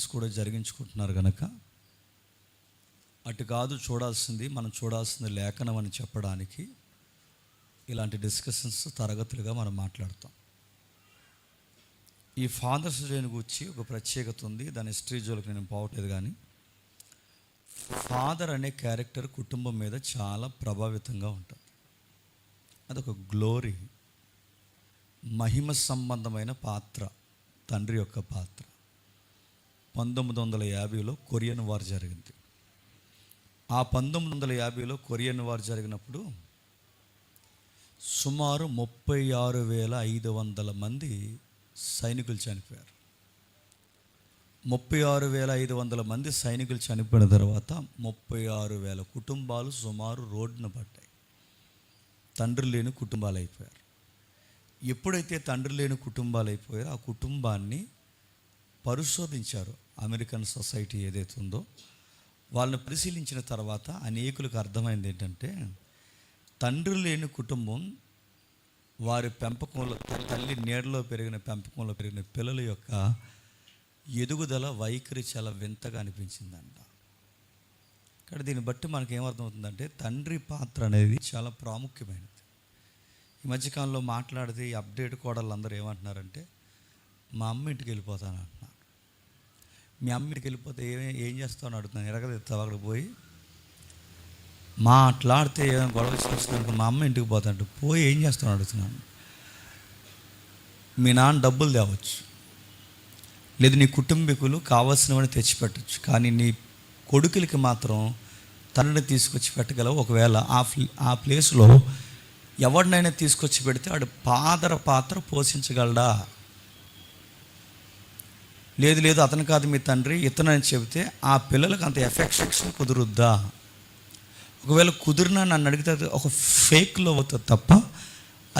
Discussions కూడా జరిగించుకుంటున్నారు కనుక అటు కాదు చూడాల్సింది, మనం చూడాల్సింది లేఖనం అని చెప్పడానికి ఇలాంటి డిస్కషన్స్ తరగతులుగా మనం మాట్లాడతాం. ఈ ఫాదర్స్ డేని గురించి ఒక ప్రత్యేకత ఉంది. దాని హిస్టరీ జోలికి నేను పోవట్లేదు, కానీ ఫాదర్ అనే క్యారెక్టర్ కుటుంబం మీద చాలా ప్రభావితంగా ఉంటుంది. అదొక గ్లోరీ, మహిమ సంబంధమైన పాత్ర, తండ్రి యొక్క పాత్ర. 1950లో కొరియన్ వార్ జరిగింది. ఆ 1950లో కొరియన్ వార్ జరిగినప్పుడు సుమారు 36,500 మంది సైనికులు చనిపోయారు. 36,500 మంది సైనికులు చనిపోయిన తర్వాత 36,000 కుటుంబాలు సుమారు రోడ్డున పడ్డాయి. తండ్రి లేని కుటుంబాలు అయిపోయారు. ఎప్పుడైతే తండ్రి లేని కుటుంబాలు అయిపోయారో ఆ కుటుంబాన్ని పరిశోధించారు. అమెరికన్ సొసైటీ ఏదైతే ఉందో వాళ్ళని పరిశీలించిన తర్వాత అనేకులకు అర్థమైంది ఏంటంటే, తండ్రి లేని కుటుంబం వారి పెంపకంలో, తల్లి నీడలో పెరిగిన పెంపకంలో పెరిగిన పిల్లల యొక్క ఎదుగుదల వైఖరి చాలా వింతగా అనిపించిందంట. ఇక్కడ దీన్ని బట్టి మనకి ఏమర్థమవుతుందంటే, తండ్రి పాత్ర అనేది చాలా ప్రాముఖ్యమైనది. ఈ మధ్యకాలంలో మాట్లాడితే ఈ అప్డేట్ కోడళ్ళు అందరూ ఏమంటున్నారంటే, మా అమ్మ ఇంటికి వెళ్ళిపోతాను అంటున్నారు. మీ అమ్మ ఇంటికి వెళ్ళిపోతే ఏం చేస్తావు అని అడుగుతున్నాను. ఎరగదెత్తావు అక్కడికి పోయి మాట్లాడితే ఏదైనా గొడవ చేస్తున్నాను, మా అమ్మ ఇంటికి పోతాంటే పోయి ఏం చేస్తాను అడుగుతున్నాను. మీ నాన్న డబ్బులు తేవచ్చు, లేదు నీ కుటుంబీకులు కావాల్సినవని తెచ్చిపెట్టచ్చు, కానీ నీ కొడుకులకి మాత్రం తండ్రిని తీసుకొచ్చి పెట్టగలవు. ఒకవేళ ఆ ప్లేస్లో ఎవరినైనా తీసుకొచ్చి పెడితే వాడు ఫాదర్ పాత్ర పోషించగలడా? లేదు అతను కాదు మీ తండ్రి, ఇతనని చెబితే ఆ పిల్లలకు అంత ఎఫెక్షన్ కుదురుద్దా? ఒకవేళ కుదిరినా నన్ను అడిగితే ఒక ఫేక్ లవ్ అవుతుంది తప్ప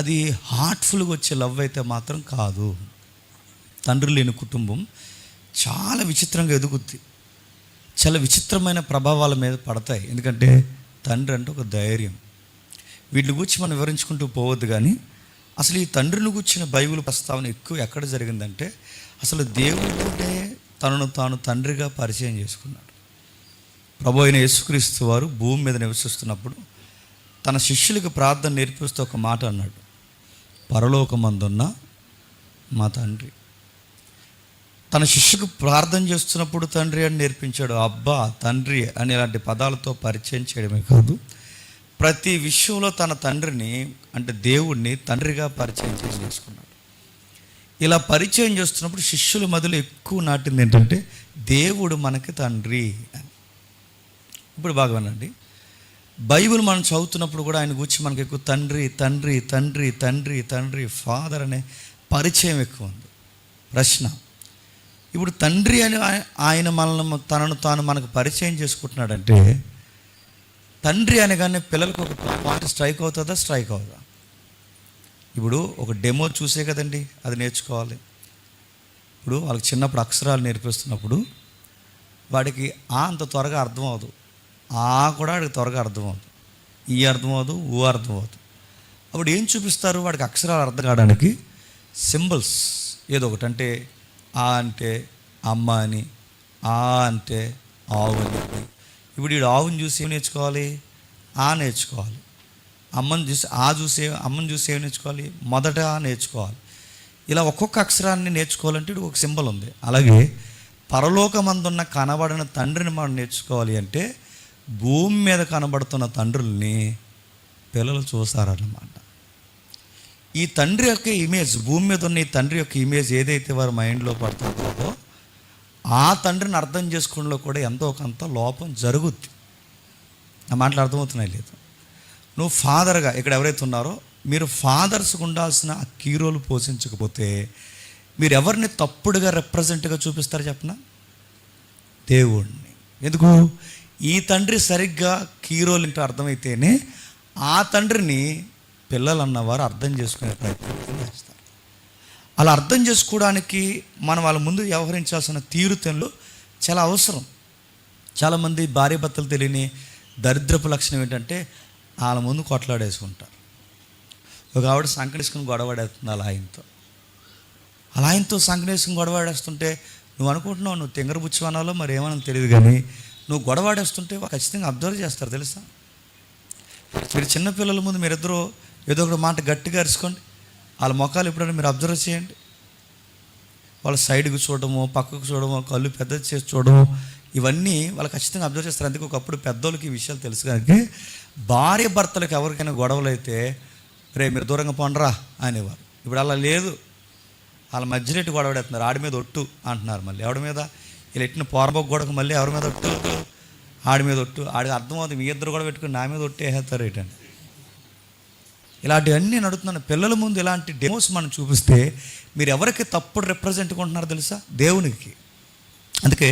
అది హార్ట్ఫుల్గా వచ్చే లవ్ అయితే మాత్రం కాదు. తండ్రి లేని కుటుంబం చాలా విచిత్రంగా ఎదుగుద్ది, చాలా విచిత్రమైన ప్రభావాల మీద పడతాయి. ఎందుకంటే తండ్రి అంటే ఒక ధైర్యం. వీటి గురించి మనం వివరించుకుంటూ పోవద్దు, కానీ అసలు ఈ తండ్రిని గురించిన బైబిల్ ప్రస్తావన ఎక్కువ ఎక్కడ జరిగిందంటే, అసలు దేవుడే తనను తాను తండ్రిగా పరిచయం చేసుకున్నాడు. ప్రభు అయిన యేసుక్రీస్తు వారు భూమి మీద నివసిస్తున్నప్పుడు తన శిష్యులకు ప్రార్థన నేర్పిస్తూ ఒక మాట అన్నాడు, పరలోకమందున్న మా తండ్రి. తన శిష్యుకు ప్రార్థన చేస్తున్నప్పుడు తండ్రి అని నేర్పించాడు. అబ్బా తండ్రి అని ఇలాంటి పదాలతో పరిచయం చేయడమే కాదు, ప్రతి విషయంలో తన తండ్రిని అంటే దేవుడిని తండ్రిగా పరిచయం చేసుకున్నాడు. ఇలా పరిచయం చేస్తున్నప్పుడు శిష్యుల మధ్యలో ఎక్కువ నాటింది ఏంటంటే, దేవుడు మనకి తండ్రి అని. ఇప్పుడు బాగా వినండి, బైబిల్ మనం చదువుతున్నప్పుడు కూడా ఆయన గురించి మనకి ఎక్కువ తండ్రి తండ్రి తండ్రి తండ్రి తండ్రి ఫాదర్ అనే పరిచయం ఎక్కువ ఉంది. ప్రశ్న, ఇప్పుడు తండ్రి అని ఆయన మనల్ని తనను తాను మనకు పరిచయం చేసుకుంటున్నాడంటే, తండ్రి అనగానే పిల్లలకు ఒక పాయింట్ స్ట్రైక్ అవుతుందా? స్ట్రైక్ అవుతుందా? ఇప్పుడు ఒక డెమో చూసే కదండి అది నేర్చుకోవాలి. ఇప్పుడు వాళ్ళకి చిన్నప్పుడు అక్షరాలు నేర్పిస్తున్నప్పుడు వాడికి అంత త్వరగా అర్థం అవ్వదు, కూడా వాడికి త్వరగా అర్థం అవ్వదు, అర్థం అవ్వదు, అర్థం అవ్వదు. అప్పుడు ఏం చూపిస్తారు? వాడికి అక్షరాలు అర్థం కావడానికి సింబల్స్ ఏదో ఒకటి. అంటే అంటే అమ్మ అని, అంటే ఆవు అని. ఇప్పుడు వీడు ఆవుని చూసి ఏం నేర్చుకోవాలి? నేర్చుకోవాలి. అమ్మని చూసి అమ్మని చూసి ఏం నేర్చుకోవాలి? మొదట నేర్చుకోవాలి. ఇలా ఒక్కొక్క అక్షరాన్ని నేర్చుకోవాలంటే ఒక సింబల్ ఉంది. అలాగే పరలోకమందున్న కనబడిన తండ్రిని మనం నేర్చుకోవాలి అంటే భూమి మీద కనబడుతున్న తండ్రుల్ని పిల్లలు చూస్తారన్నమాట. ఈ తండ్రి యొక్క ఇమేజ్, భూమి మీద ఉన్న ఈ తండ్రి యొక్క ఇమేజ్ ఏదైతే వారి మైండ్లో పడుతుందో ఆ తండ్రిని అర్థం చేసుకోవడంలో కూడా ఎంతో కొంత లోపం జరుగుద్ది. నా మాటలు అర్థమవుతున్నాయి లేదు? నువ్వు ఫాదర్గా ఇక్కడ ఎవరైతే ఉన్నారో మీరు ఫాదర్స్కి ఉండాల్సిన ఆ కీ రోల్ పోషించకపోతే మీరు ఎవరిని తప్పుడుగా రిప్రజెంట్గా చూపిస్తారు చెప్పనా? దేవుడిని. ఎందుకు? ఈ తండ్రి సరిగ్గా కీ రోల్ ఏంటో అర్థమైతేనే ఆ తండ్రిని పిల్లలు అన్నవారు అర్థం చేసుకునే ప్రయత్నం చేస్తారు. అలా అర్థం చేసుకోవడానికి మనం వాళ్ళ ముందు వ్యవహరించాల్సిన తీరుతెన్నులు చాలా అవసరం. చాలామంది భార్య భర్తలు తెలియని దరిద్రపు లక్షణం ఏంటంటే వాళ్ళ ముందు కొట్లాడేసుకుంటారు. ఒక ఆవిడ సంకటేసుకుని గొడవడేస్తుంది అలా ఆయనతో సంకటేసుకుని గొడవడేస్తుంటే నువ్వు అనుకుంటున్నావు నువ్వు తెంగరబుచ్చి అనాలో మరి ఏమని తెలియదు, కానీ నువ్వు గొడవాడేస్తుంటే ఖచ్చితంగా అబ్జర్వ్ చేస్తారు తెలుసా. మీరు చిన్నపిల్లల ముందు మీరిద్దరూ ఏదో ఒక మాట గట్టిగా అరుచుకోండి, వాళ్ళ ముఖాలు ఎప్పుడైనా మీరు అబ్జర్వ్ చేయండి. వాళ్ళ సైడ్కి చూడడము, పక్కకు చూడడము, కళ్ళు పెద్ద చేసి చూడడము, ఇవన్నీ వాళ్ళు ఖచ్చితంగా అబ్జర్వ్ చేస్తారు. అందుకే ఒకప్పుడు పెద్దోళ్ళకి ఈ విషయాలు తెలుసు. కనుక భార్య భర్తలకు ఎవరికైనా గొడవలు అయితే రే మీరు దూరంగా పోండ్రా అనేవారు. ఇప్పుడు అలా లేదు. వాళ్ళ మధ్యలో ఎట్టు గొడవడేస్తున్నారు, ఆడి మీద ఒట్టు అంటున్నారు. మళ్ళీ ఎవడి మీద ఇలా ఎట్టిన పోరబోక గొడవకు మళ్ళీ ఎవరి మీద ఒట్టు, ఆడి మీద ఒట్టు. ఆడికి అర్థమవుతుంది, మీ ఇద్దరు కూడా పెట్టుకుని నా మీద ఒట్టు వేసేస్తారు ఏంటండి. ఇలాంటివన్నీ నడుతున్నాను. పిల్లల ముందు ఇలాంటి డెమోస్ మనం చూపిస్తే మీరు ఎవరికి తప్పుడు రిప్రజెంట్ కొంటున్నారో తెలుసా, దేవునికి. అందుకే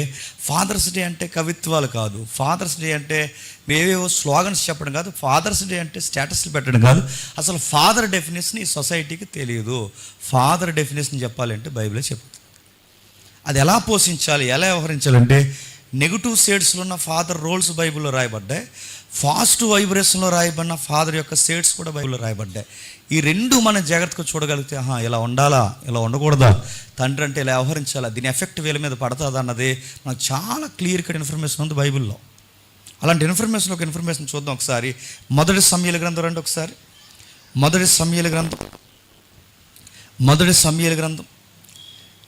ఫాదర్స్ డే అంటే కవిత్వాలు కాదు, ఫాదర్స్ డే అంటే మేవేవో స్లోగన్స్ చెప్పడం కాదు, ఫాదర్స్ డే అంటే స్టేటస్లు పెట్టడం కాదు. అసలు ఫాదర్ డెఫినేషన్ ఈ సొసైటీకి తెలియదు. ఫాదర్ డెఫినేషన్ చెప్పాలంటే బైబిలే చెప్తుంది. అది ఎలా పోషించాలి, ఎలా వ్యవహరించాలంటే నెగిటివ్ షేడ్స్లో ఉన్న ఫాదర్ రోల్స్ బైబిల్లో రాయబడ్డాయి, పాజిటివ్ వైబ్రేషన్లో రాయబడిన ఫాదర్ యొక్క షేడ్స్ కూడా బైబిల్లో రాయబడ్డాయి. ఈ రెండు మనం జాగ్రత్తగా చూడగలిగితే ఇలా ఉండాలా, ఇలా ఉండకూడదా, తండ్రి అంటే ఇలా వ్యవహరించాలా, దీని ఎఫెక్ట్ వీళ్ళ మీద పడుతుందా అన్నది మనకు చాలా క్లియర్ కట్ ఇన్ఫర్మేషన్ ఉంది బైబిల్లో. అలాంటి ఇన్ఫర్మేషన్ ఒక ఇన్ఫర్మేషన్ చూద్దాం ఒకసారి. మొదటి సమూయేలు గ్రంథం రండి ఒకసారి. మొదటి సమూయేలు గ్రంథం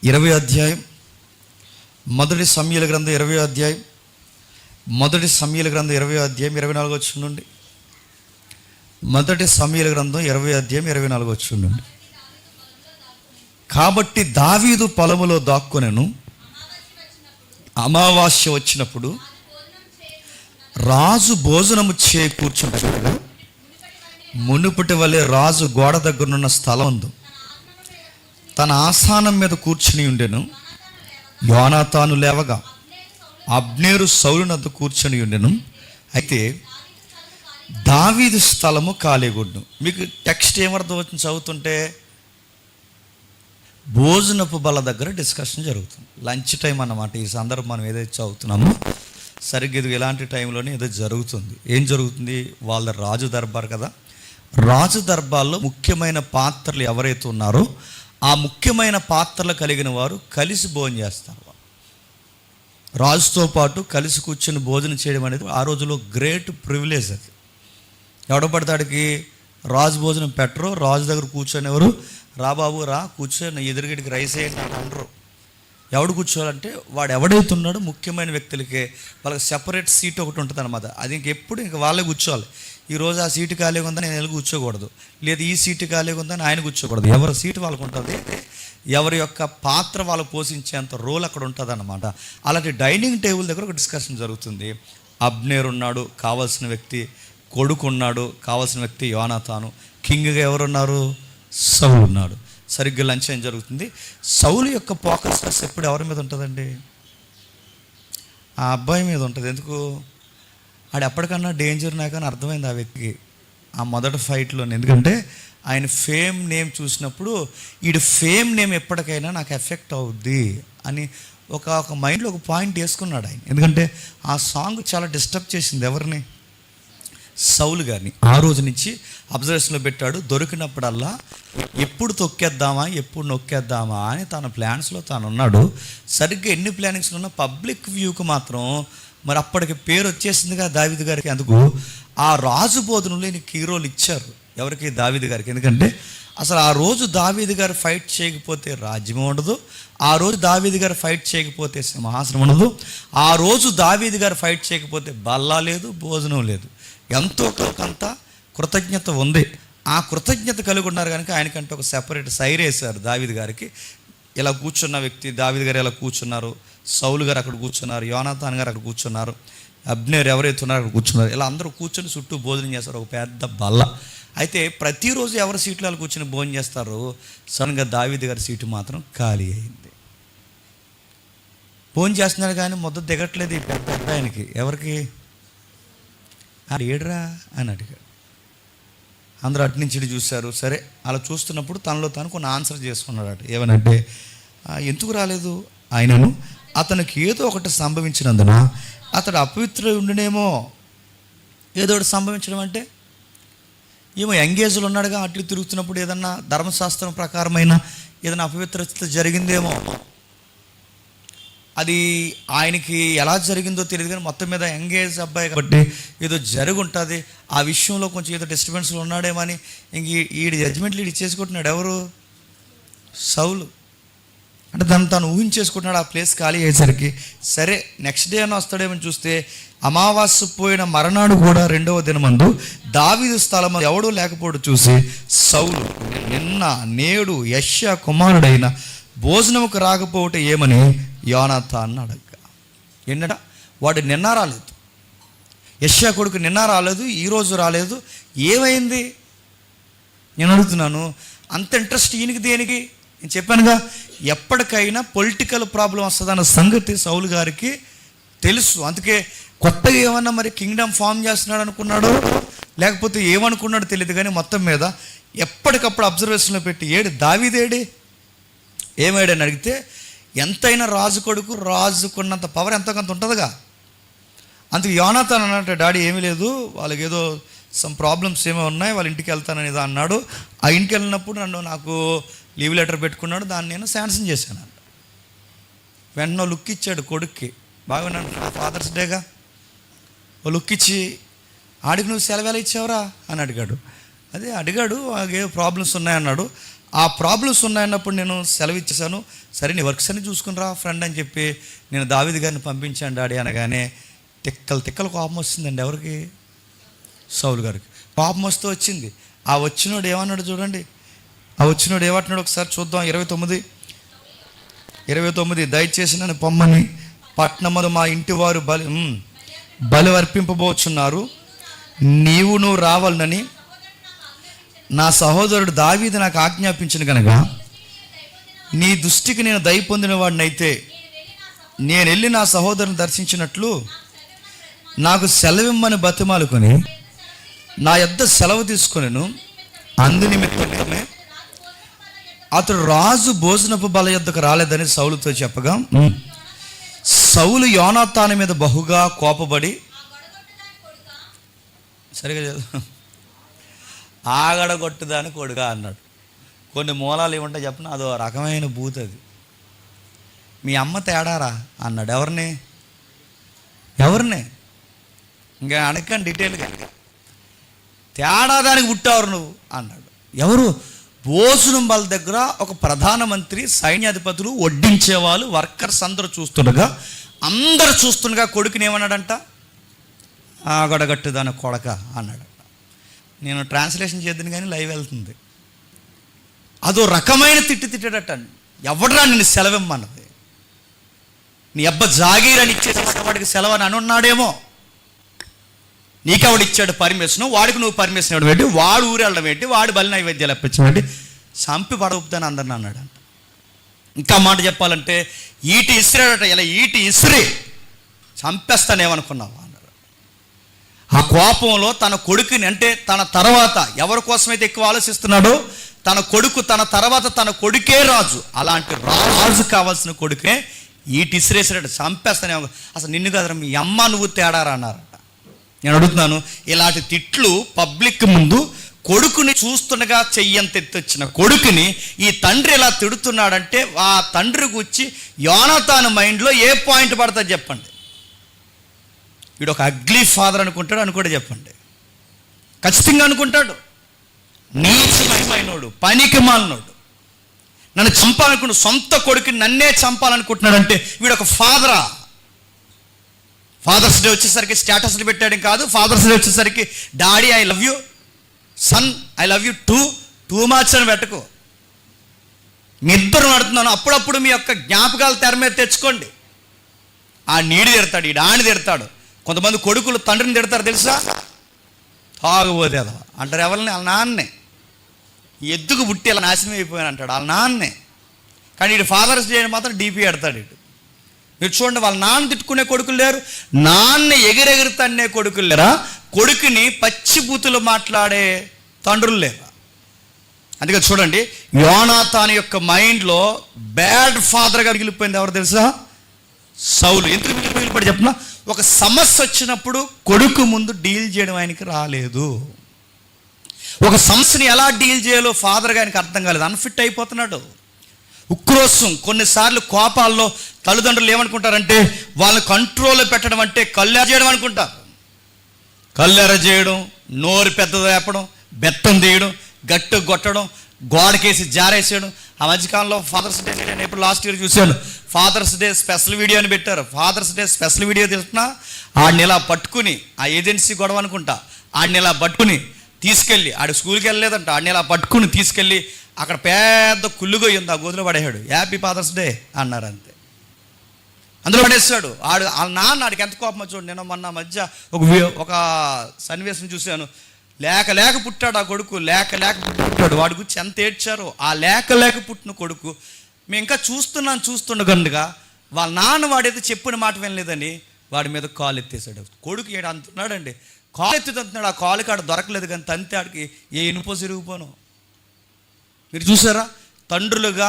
20వ అధ్యాయం. మొదటి సమూయేలు గ్రంథం 20వ అధ్యాయం. మొదటి సమూయేలు గ్రంథం 20వ అధ్యాయం 24వ వచనం నుండి. మొదటి సమూయేలు గ్రంథం 20వ అధ్యాయం 24వ వచనం నుండి. కాబట్టి దావీదు పొలములో దాక్కునెను, అమావాస్య వచ్చినప్పుడు రాజు భోజనము చేయి కూర్చుండగా మునుపటి వలె రాజు గోడ దగ్గరనున్న స్థలం ఉంది తన ఆసనం మీద కూర్చుని ఉండెను. యోనాతాను లేవగా అబ్నేరు సౌలు నద్ద కూర్చొని ఉండెను. అయితే దావీదు స్థలము ఖాళీగుండు. మీకు టెక్స్ట్ ఏమర్థం వచ్చింది చదువుతుంటే? భోజనపు బల్ల దగ్గర డిస్కషన్ జరుగుతుంది. లంచ్ టైం అన్నమాట. ఈ సందర్భం మనం ఏదైతే చదువుతున్నామో సరిగ్గా ఇలాంటి టైంలోనే ఏదో జరుగుతుంది. ఏం జరుగుతుంది? వాళ్ళ రాజు దర్బార్ కదా, రాజు దర్బార్లో ముఖ్యమైన పాత్రలు ఎవరైతే ఉన్నారో ఆ ముఖ్యమైన పాత్రలు కలిగిన వారు కలిసి భోజనం చేస్తారు. రాజుతో పాటు కలిసి కూర్చొని భోజనం చేయడం అనేది ఆ రోజులో గ్రేట్ ప్రివిలేజ్. అది ఎవడపడతాడికి రాజు భోజనం పెట్టరు. రాజు దగ్గర కూర్చొని రా బాబు రా కూర్చొని ఎదురుగడికి రైస్ వేయండి అని అనరు. ఎవడు కూర్చోవాలంటే వాడు ఎవడైతే ఉన్నాడో ముఖ్యమైన వ్యక్తులకే వాళ్ళకి సెపరేట్ సీట్ ఒకటి ఉంటుంది అనమాట. అది ఇంకెప్పుడు వాళ్ళే కూర్చోవాలి. ఈరోజు ఆ సీటు ఖాళీగా ఉందని నేను వెళ్ళి కూర్చోకూడదు, లేదు ఈ సీటు ఖాళీగా ఉందని ఆయన కూర్చోకూడదు. ఎవరి సీటు వాళ్ళకు ఉంటుంది, ఎవరి యొక్క పాత్ర వాళ్ళు పోషించేంత రోల్ అక్కడ ఉంటుంది అన్నమాట. అలాంటి డైనింగ్ టేబుల్ దగ్గర ఒక డిస్కషన్ జరుగుతుంది. అబ్నేర్ ఉన్నాడు, కావాల్సిన వ్యక్తి. కొడుకు ఉన్నాడు, కావాల్సిన వ్యక్తి యోనాతాను. కింగ్గా ఎవరున్నారు? సౌలు ఉన్నాడు. సరిగ్గా లంచ్ ఏం జరుగుతుంది? సౌలు యొక్క ఫోకస్ ఎప్పుడు ఎవరి మీద ఉంటుందండి? ఆ అబ్బాయి మీద ఉంటుంది. ఎందుకు? ఆడు ఎప్పటికన్నా డేంజర్ నాకని అర్థమైంది ఆ వ్యక్తికి ఆ మొదటి ఫైట్లోనే. ఎందుకంటే ఆయన ఫేమ్ నేమ్ చూసినప్పుడు వీడి ఫేమ్ నేమ్ ఎప్పటికైనా నాకు ఎఫెక్ట్ అవుద్ది అని ఒక మైండ్లో ఒక పాయింట్ వేసుకున్నాడు ఆయన. ఎందుకంటే ఆ సాంగ్ చాలా డిస్టర్బ్ చేసింది ఎవరిని? సౌలు గారిని. ఆ రోజు నుంచి అబ్జర్వేషన్లో పెట్టాడు. దొరికినప్పుడల్లా ఎప్పుడు తొక్కేద్దామా, ఎప్పుడు నొక్కేద్దామా అని తన ప్లాన్స్లో తాను ఉన్నాడు. సరిగ్గా ఎన్ని ప్లానింగ్స్లో ఉన్నా పబ్లిక్ వ్యూకి మాత్రం మరి అప్పటికి పేరు వచ్చేసిందిగా దావీదు గారికి. అందుకు ఆ రాజు బోధనలో ఈయనకి హీరోలు ఇచ్చారు. ఎవరికి? దావీదు గారికి. ఎందుకంటే అసలు ఆ రోజు దావీదు గారు ఫైట్ చేయకపోతే రాజ్యం ఉండదు. ఆ రోజు దావీదు గారు ఫైట్ చేయకపోతే సింహాసనం ఉండదు. ఆ రోజు దావీదు గారు ఫైట్ చేయకపోతే బల్ల లేదు, భోజనం లేదు. ఎంతో కొంత కృతజ్ఞత ఉంది. ఆ కృతజ్ఞత కలిగి ఉన్నారు కనుక ఆయనకంటే ఒక సెపరేట్ సైర్ వేశారు దావీదు గారికి. ఇలా కూర్చున్న వ్యక్తి దావీదు గారు ఇలా కూర్చున్నారు, సౌలు గారు అక్కడ కూర్చున్నారు, యోనాతాన్ గారు అక్కడ కూర్చున్నారు, అబ్నేర్ ఎవరైతే ఉన్నారో అక్కడ కూర్చున్నారు. ఇలా అందరూ కూర్చొని చుట్టూ భోజనం చేస్తారు, ఒక పెద్ద బల్ల. అయితే ప్రతిరోజు ఎవరి సీట్లో వాళ్ళు కూర్చొని భోజనం చేస్తారు. సడన్గా దావీదు గారి సీటు మాత్రం ఖాళీ అయింది. భోజనం చేస్తున్నారు కానీ ముద్ద దిగట్లేదు ఈ పెద్ద అబ్బాయికి. ఎవరికి? ఏడ్రా అని అడిగాడు. అందరూ అటు నుంచి ఇటు చూశారు. సరే అలా చూస్తున్నప్పుడు తనలో తాను కొన్ని ఆన్సర్ చేసుకున్నాడు. ఏమనంటే, ఎందుకు రాలేదు ఆయనను? అతనికి ఏదో ఒకటి సంభవించినందున అతడు అపవిత్రుడు ఉండినేమో. ఏదో ఒకటి సంభవించడం అంటే ఏమో ఎంగేజ్లో ఉన్నాడుగా, అట్లు తిరుగుతున్నప్పుడు ఏదన్నా ధర్మశాస్త్రం ప్రకారమైన ఏదైనా అపవిత్రత జరిగిందేమో. అది ఆయనకి ఎలా జరిగిందో తెలియదు, కానీ మొత్తం మీద ఎంగేజ్ అబ్బాయి కాబట్టి ఏదో జరుగుంటుంది. ఆ విషయంలో కొంచెం ఏదో డిస్టర్బెన్స్లో ఉన్నాడేమో అని ఇంక ఈడి జడ్జిమెంట్లు ఈడు చేసుకుంటున్నాడు. ఎవరు? సౌలు. అంటే తను ఊహించేసుకుంటున్నాడు. ఆ ప్లేస్ ఖాళీ అయ్యేసరికి సరే నెక్స్ట్ డే అని వస్తాడేమని చూస్తే అమావాస్య పోయిన మరణాడు కూడా రెండవ దినమందు దావీదు స్థలం ఎవడూ లేకపోవడం చూసి సౌలు నిన్న నేడు యెష్యా కుమారుడైన భోజనముకు రాకపోవటం ఏమని యోనాతాన్ని అడగగా, ఏంటట వాడు నిన్న రాలేదు, యెష్యా కొడుకు నిన్న రాలేదు, ఈరోజు రాలేదు, ఏమైంది? నేను అడుగుతున్నాను. అంత ఇంట్రెస్ట్ ఈయనకి దేనికి? నేను చెప్పానుగా, ఎప్పటికైనా పొలిటికల్ ప్రాబ్లం వస్తుందన్న సంగతి సౌలు గారికి తెలుసు. అందుకే కొత్తగా ఏమన్నా మరి కింగ్డమ్ ఫామ్ చేస్తున్నాడు అనుకున్నాడో లేకపోతే ఏమనుకున్నాడో తెలియదు, కానీ మొత్తం మీద ఎప్పటికప్పుడు అబ్జర్వేషన్లో పెట్టి దావీదేడి ఏమాడని అడిగితే ఎంతైనా రాజు కొడుకు, రాజుకున్నంత పవర్ ఎంతకంత ఉంటుందిగా. అందుకే యోనాతాన్ అన్నట్టు డాడీ ఏమీ లేదు, వాళ్ళకి ఏదో సమ్ ప్రాబ్లమ్స్ ఏమో ఉన్నాయి, వాళ్ళ ఇంటికి వెళ్తానని అన్నాడు. ఆ ఇంటికి వెళ్ళినప్పుడు నాకు లీవ్ లెటర్ పెట్టుకున్నాడు, దాన్ని నేను శాంక్షన్ చేశాను. వెంటనే లుక్ ఇచ్చాడు కొడుక్కి, బాగున్నాను ఫాదర్స్ డేగా, ఓ లుక్ ఇచ్చి ఆడికి నువ్వు సెలవు ఎలా ఇచ్చావురా అని అడిగాడు. అదే అడిగాడు, ఏ ప్రాబ్లమ్స్ ఉన్నాయన్నాడు. ఆ ప్రాబ్లమ్స్ ఉన్నాయన్నప్పుడు నేను సెలవు ఇచ్చేసాను. సరే నీ వర్క్స్ అన్ని చూసుకునిరా ఫ్రెండ్ అని చెప్పి నేను దావీదు గారిని పంపించాను డాడీ అనగానే తిక్కలు కోపం వస్తుందండి. ఎవరికి? సౌలు గారికి కోపం వస్తూ వచ్చింది. ఆ వచ్చినోడు ఏమన్నాడు చూడండి, ఆ వచ్చినోడు ఏమంటున్నాడు ఒకసారి చూద్దాం. 29 దయచేసి నన్ను పొమ్మని పట్నములు మా ఇంటి వారు బలి అర్పింపబోచున్నారు, నువ్వు రావాలని నా సహోదరుడు దావీదు నాకు ఆజ్ఞాపించిన కనుక నీ దృష్టికి నేను దయ పొందిన వాడినైతే నేను వెళ్ళి నా సహోదరుని దర్శించినట్లు నాకు సెలవిమ్మని బతిమాలుకొని నా యొద్ద సెలవు తీసుకొనెను. అందు నిమిత్తమే అతడు రాజు భోజనపు బల యొద్దకు రాలేదని సౌలుతో చెప్పగా సౌలు యోనాతాను మీద బహుగా కోపపడి, సరిగా చదువు, ఆగడగొట్టుదాని కొడుగా అన్నాడు. కొన్ని మూలాలు ఏముంటాయి చెప్పిన, అదో రకమైన బూత్ అది. మీ అమ్మ తేడారా అన్నాడు. ఎవరిని ఇంకా అడగండి డీటెయిల్గా, తేడా దానికి పుట్టావు నువ్వు అన్నాడు. ఎవరు? భోజనం వాళ్ళ దగ్గర ఒక ప్రధానమంత్రి, సైన్యాధిపతులు, వడ్డించేవాళ్ళు, వర్కర్స్ అందరూ చూస్తుండగా కొడుకుని ఏమన్నాడంట? ఆగడగట్టు దాని కొడక అన్నాడు. నేను ట్రాన్స్లేషన్ చేద్దాను కానీ లైవ్ వెళ్తుంది. అదో రకమైన తిట్టాడట. ఎవడరా నిన్ను సెలవిమ్మన్నది? నీ అబ్బ జాగీరని ఇచ్చేసిన వాడికి సెలవు అని అనున్నాడేమో. నీకెవడిచ్చాడు పర్మిషన్? వాడికి నువ్వు పర్మిషన్ ఇవ్వడం ఏంటి? వాడు ఊరు వెళ్ళడం ఏంటి? వాడు బలి నైవేద్యాలు అప్పించడం చంపి పడవుతాను అందరిని అన్నాడంట. ఇంకా మాట చెప్పాలంటే ఈటి ఇసిరాడట. ఇలా ఈటి ఇసిరి చంపేస్తానేమనుకున్నావా అన్నాడు. ఆ కోపంలో తన కొడుకుని, అంటే తన తర్వాత ఎవరి కోసమైతే ఎక్కువ ఆలోచిస్తున్నాడో తన కొడుకు, తన తర్వాత తన కొడుకే రాజు, అలాంటి రాజు కావాల్సిన కొడుకే ఈటి ఇసిరేసాడట. చంపేస్తానేమో, అసలు నిన్ను కదరా మీ అమ్మ నువ్వు తేడారా అన్నారట. నేను అడుగుతున్నాను, ఇలాంటి తిట్లు పబ్లిక్ ముందు కొడుకుని చూస్తుండగా చెయ్యంత ఎత్తొచ్చిన కొడుకుని ఈ తండ్రి ఎలా తిడుతున్నాడంటే ఆ తండ్రి గురించి యోనాతాను మైండ్లో ఏ పాయింట్ పడుతుంది చెప్పండి? వీడు ఒక అగ్లీ ఫాదర్ అనుకుంటాడు చెప్పండి? ఖచ్చితంగా అనుకుంటాడు. నీచమైనోడు, పనికి మాలినోడు, నన్ను చంపాలనుకున్న సొంత కొడుకుని నన్నే చంపాలనుకుంటున్నాడంటే వీడు ఒక ఫాదరా? ఫాదర్స్ డే వచ్చేసరికి స్టేటస్లు పెట్టాడు కాదు. ఫాదర్స్ డే వచ్చేసరికి daddy I love you, son I love you too much అని పెట్టుకో. మీ ఇద్దరు నడుతున్నాను, అప్పుడప్పుడు మీ యొక్క జ్ఞాపకాలు తెర మీద తెచ్చుకోండి. ఆ నీడి తిడతాడు, ఈ డాని తిడతాడు. కొంతమంది కొడుకులు తండ్రిని తిడతారు తెలుసా? తాగుబోతే అంటారు. ఎవరిని? వాళ్ళ నాన్నే. ఎద్దుకు పుట్టి ఇలా నాశనం అయిపోయాను అంటాడు వాళ్ళ నాన్నే. కానీ ఇటు ఫాదర్స్ డే మాత్రం డీపీ పెడతాడు. ఇటు మీరు చూడండి, వాళ్ళ నాన్న తిట్టుకునే కొడుకులు లేరు, నాన్న ఎగిరెగిరి తన్నే కొడుకులు లేరా, కొడుకుని పచ్చి బూతులు మాట్లాడే తండ్రులు లేరా? అందుకే చూడండి, యోనాతాను యొక్క మైండ్లో బ్యాడ్ ఫాదర్గా మిగిలిపోయింది ఎవరు తెలుసా? సౌలు. ఎందుకు మిగిలిపోయి చెప్పిన, ఒక సమస్య వచ్చినప్పుడు కొడుకు ముందు డీల్ చేయడం ఆయనకి రాలేదు. ఒక సమస్యని ఎలా డీల్ చేయాలో ఫాదర్గా ఆయనకి అర్థం కాలేదు, అన్ఫిట్ అయిపోతున్నాడు. ఉక్రోషం, కొన్నిసార్లు కోపాల్లో తల్లిదండ్రులు ఏమనుకుంటారంటే వాళ్ళని కంట్రోల్లో పెట్టడం అంటే కళ్ళెర చేయడం అనుకుంటారు. కళ్ళెర చేయడం, నోరు పెద్దది వేపడం, బెత్తం తీయడం, గట్టు కొట్టడం, గోడకేసి జారేసేయడం. ఆ మధ్యకాలంలో ఫాదర్స్ డే, నేను ఎప్పుడు లాస్ట్ ఇయర్ చూశాను, ఫాదర్స్ డే స్పెషల్ వీడియో అని పెట్టారు. ఫాదర్స్ డే స్పెషల్ వీడియో తెలుసుకున్నా, ఆడిని ఇలా పట్టుకుని, ఆ ఏజెన్సీ గొడవ అనుకుంటా, ఆడిని ఇలా పట్టుకుని తీసుకెళ్ళి, ఆడు స్కూల్కి వెళ్ళలేదంట, ఆడిని ఇలా పట్టుకుని తీసుకెళ్ళి అక్కడ పెద్ద కుళ్ళుగొయ్యి ఉంది, ఆ గోతులో పడేశాడు. హ్యాపీ ఫాదర్స్ డే అన్నారు, అంతే. అందులో పడేస్తాడు. వాళ్ళ నాన్న ఆడికి ఎంత కోపం వచ్చాడు. నేను మొన్న మధ్య ఒక సన్నివేశం చూశాను. లేక పుట్టాడు ఆ కొడుకు, లేక పుట్టాడు. వాడి గురించి ఎంత ఏడ్చారో. ఆ లేక పుట్టిన కొడుకు మేము ఇంకా చూస్తుండగా వాళ్ళ నాన్న వాడైతే చెప్పిన మాట వినలేదని వాడి మీద కాలు ఎత్తేసాడు. కొడుకు ఏడు అంటున్నాడండి, కాలు ఎత్తుతున్నాడు. ఆ కాలు కాడ దొరకలేదు, కానీ తంతే ఆడికి ఏ ఇనుపో సిరిగిపోను. మీరు చూసారా? తండ్రులుగా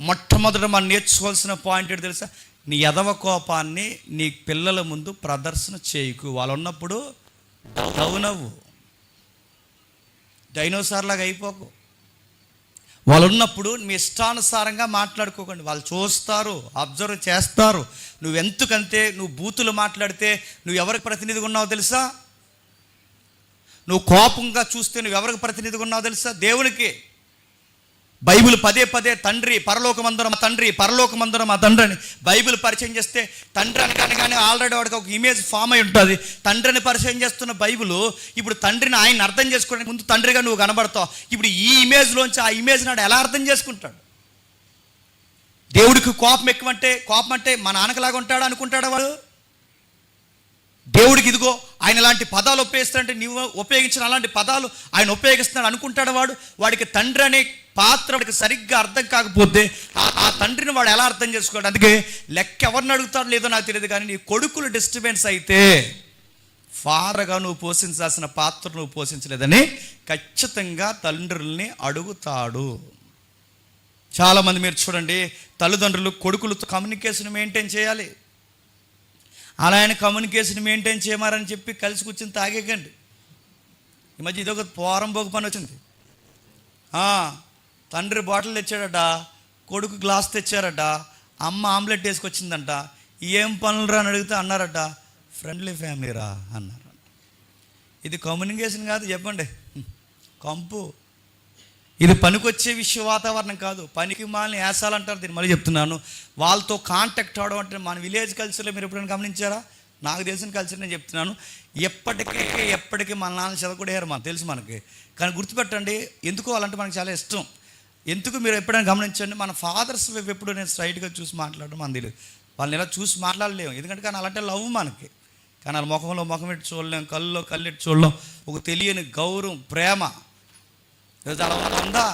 మొట్టమొదట మనం నేర్చుకోవాల్సిన పాయింట్ ఏంటి తెలుసా? నీ ఎదవ కోపాన్ని నీ పిల్లల ముందు ప్రదర్శన చేయకు. వాళ్ళు ఉన్నప్పుడు డౌన్ అవ్వు, డైనోసార్ లాగా అయిపోకు. వాళ్ళు ఉన్నప్పుడు మీ ఇష్టానుసారంగా మాట్లాడుకోకండి. వాళ్ళు చూస్తారు, అబ్జర్వ్ చేస్తారు. నువ్వెందుకంతే నువ్వు బూతులు మాట్లాడితే నువ్వు ఎవరికి ప్రతినిధిగా ఉన్నావో తెలుసా? నువ్వు కోపంగా చూస్తే నువ్వు ఎవరికి ప్రతినిధిగా ఉన్నావో తెలుసా? దేవునికి. బైబిల్ పదే తండ్రి పరలోకమందున తండ్రి, పరలోకమందున మా తండ్రి అని బైబిల్ పరిచయం చేస్తే, తండ్రి అనగానే ఆల్రెడీ వాడికి ఒక ఇమేజ్ ఫామ్ అయి ఉంటుంది. తండ్రిని పరిచయం చేస్తున్న బైబిల్ ఇప్పుడు తండ్రిని ఆయన అర్థం చేసుకోవడానికి ముందు తండ్రిగా నువ్వు కనబడతావు. ఇప్పుడు ఈ ఇమేజ్లోంచి ఆ ఇమేజ్ నాడు ఎలా అర్థం చేసుకుంటాడు? దేవుడికి కోపం అంటే మా నాన్నకలాగా ఉంటాడు అనుకుంటాడా వాడు? దేవుడికి ఇదిగో ఆయన ఇలాంటి పదాలు ఉపయోగిస్తాడంటే నీవు ఉపయోగించిన అలాంటి పదాలు ఆయన ఉపయోగిస్తున్నాడు అనుకుంటాడు వాడు? వాడికి తండ్రి అనే పాత్ర వాడికి సరిగ్గా అర్థం కాకపోతే ఆ తండ్రిని వాడు ఎలా అర్థం చేసుకోడు? అందుకే లెక్క ఎవరిని అడుగుతాడో లేదో నాకు తెలియదు, కానీ నీ కొడుకులు డిస్టర్బెన్స్ అయితే ఫారగా నువ్వు పోషించాల్సిన పాత్ర నువ్వు పోషించలేదని ఖచ్చితంగా తండ్రుల్ని అడుగుతాడు. చాలామంది మీరు చూడండి, తల్లిదండ్రులు కొడుకులతో కమ్యూనికేషన్ మెయింటైన్ చేయాలి. అలా ఆయన కమ్యూనికేషన్ మెయింటైన్ చేయమారని చెప్పి కలిసి కూర్చొని తాగేకండి. ఈ మధ్య ఇదొక పోరంబోక పని వచ్చింది. తండ్రి బాటిల్ తెచ్చాడట, కొడుకు గ్లాస్ తెచ్చారట, అమ్మ ఆమ్లెట్ వేసుకొచ్చిందంట. ఏం పనులు రా అని అడిగితే అన్నారట, ఫ్రెండ్లీ ఫ్యామిలీ రా అన్నారట. ఇది కమ్యూనికేషన్ కాదు, చెప్పండి, కంపు. ఇది పనికొచ్చే విషయ వాతావరణం కాదు, పనికి మాలిన యాసాలంటారు దీన్ని. మళ్ళీ చెప్తున్నాను, వాళ్ళతో కాంటాక్ట్ అవడం అంటే మన విలేజ్ కల్చర్లో మీరు ఎప్పుడైనా గమనించారా? నాకు తెలిసిన కల్చర్ నేను చెప్తున్నాను. ఎప్పటికీ మన నాన్న చదవకూడేయారు మనకు తెలుసు మనకి, కానీ గుర్తుపెట్టండి, ఎందుకు అలాంటి మనకు చాలా ఇష్టం. ఎందుకు మీరు ఎప్పుడైనా గమనించండి, మన ఫాదర్స్ ఎప్పుడు నేను స్ట్రైట్గా చూసి మాట్లాడడం మన తెలియదు. వాళ్ళని ఇలా చూసి మాట్లాడలేము, ఎందుకంటే కానీ అలాంటి లవ్ మనకి. కానీ వాళ్ళ ముఖంలో ముఖం పెట్టి చూడలేం, కళ్ళలో కళ్ళెట్టి చూడలేం. ఒక తెలియని గౌరవం, ప్రేమ. ఈరోజు అలా ఉందా?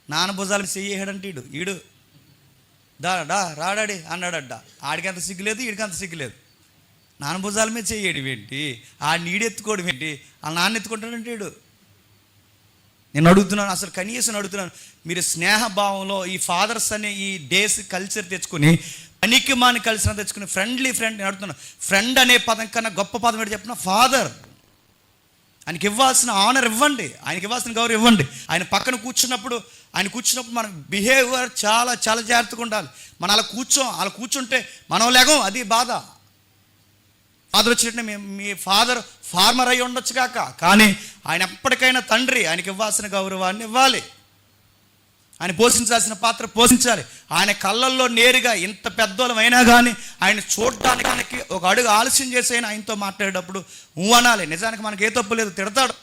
నాన్న భుజాలు చెయ్యేడంటే ఈడు రాడాడి అన్నాడడ్డా. ఆడికి అంత సిగ్గులేదు, ఈడికి అంత సిగ్గులేదు. నాన్న భుజాల మీద చెయ్యడం ఏంటి? ఆడిని ఈడెత్తుకోవడం ఏంటి? ఆ నాన్న ఎత్తుకుంటాడంటే ఈడు. నేను అడుగుతున్నాను, అసలు కనీసం అడుగుతున్నాను, మీరు స్నేహభావంలో ఈ ఫాదర్స్ అనే ఈ డేస్ కల్చర్ తెచ్చుకొని పనికి మాని కలిసిన తెచ్చుకుని ఫ్రెండ్ నేను అడుగుతున్నాను. ఫ్రెండ్ అనే పదం కన్నా గొప్ప పదం ఏంటి చెప్పిన? ఫాదర్. ఆయనకి ఇవ్వాల్సిన ఆనర్ ఇవ్వండి, ఆయనకి ఇవ్వాల్సిన గౌరవం ఇవ్వండి. ఆయన పక్కన కూర్చున్నప్పుడు మన బిహేవియర్ చాలా చాలా జాగ్రత్తగా ఉండాలి. మనం అలా కూర్చుంటే మనం లేగం, అది బాధ. ఫాదర్ వచ్చినట్టే మీ ఫాదర్ ఫార్మర్ అయి ఉండొచ్చు కాక, కానీ ఆయన ఎప్పటికైనా తండ్రి, ఆయనకి ఇవ్వాల్సిన గౌరవాన్ని ఇవ్వాలి. ఆయన పోషించాల్సిన పాత్ర పోషించాలి. ఆయన కళ్ళల్లో నేరుగా ఇంత పెద్దోళ్ళం అయినా కానీ ఆయన చూడటానికి ఒక అడుగు ఆలస్యం చేసి అయినా ఆయనతో మాట్లాడేటప్పుడు అనాలి. నిజానికి మనకి ఏ తప్పు లేదు, తిడతాడు,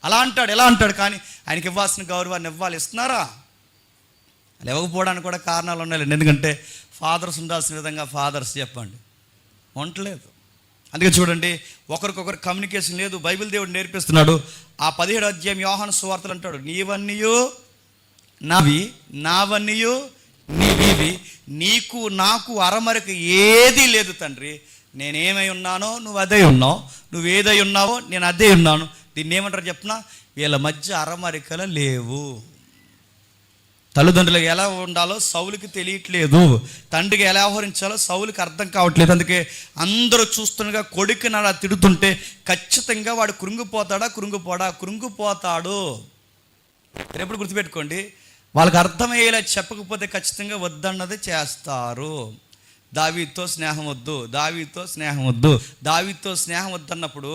అలా అంటాడు, ఎలా అంటాడు, కానీ ఆయనకి ఇవ్వాల్సిన గౌరవాన్ని ఇవ్వాలి. ఇస్తున్నారా? ఇవ్వకపోవడానికి కూడా కారణాలు ఉన్నాయి. ఎందుకంటే ఫాదర్స్ ఉండాల్సిన విధంగా ఫాదర్స్ చెప్పండి ఉండలేదు. అందుకే చూడండి, ఒకరికొకరు కమ్యూనికేషన్ లేదు. బైబిల్ దేవుడు నేర్పిస్తున్నాడు. ఆ 17వ అధ్యాయం యోహాను సువార్తలు అంటాడు, నీవన్నీయు నావి, నావన్నీయు నీవి, నీకు నాకు అరమరకు ఏదీ లేదు తండ్రి. నేనేమై ఉన్నానో నువ్వు అదే ఉన్నావు, నువ్వేదై ఉన్నావో నేను అదే ఉన్నాను. దీన్ని ఏమంటారు చెప్పిన? వీళ్ళ మధ్య అరమరికలు లేవు. తల్లిదండ్రులకు ఎలా ఉండాలో సౌలుకి తెలియట్లేదు, తండ్రికి ఎలా వ్యవహరించాలో సౌలుకి అర్థం కావట్లేదు. అందుకే అందరూ చూస్తుండగా కొడుకుని అలా తిడుతుంటే ఖచ్చితంగా వాడు కృంగిపోతాడు. రేపు గుర్తుపెట్టుకోండి, వాళ్ళకి అర్థమయ్యేలా చెప్పకపోతే ఖచ్చితంగా వద్దన్నది చేస్తారు. దావీదుతో స్నేహం వద్దు, దావీదుతో స్నేహం వద్దు, దావీదుతో స్నేహం వద్దన్నప్పుడు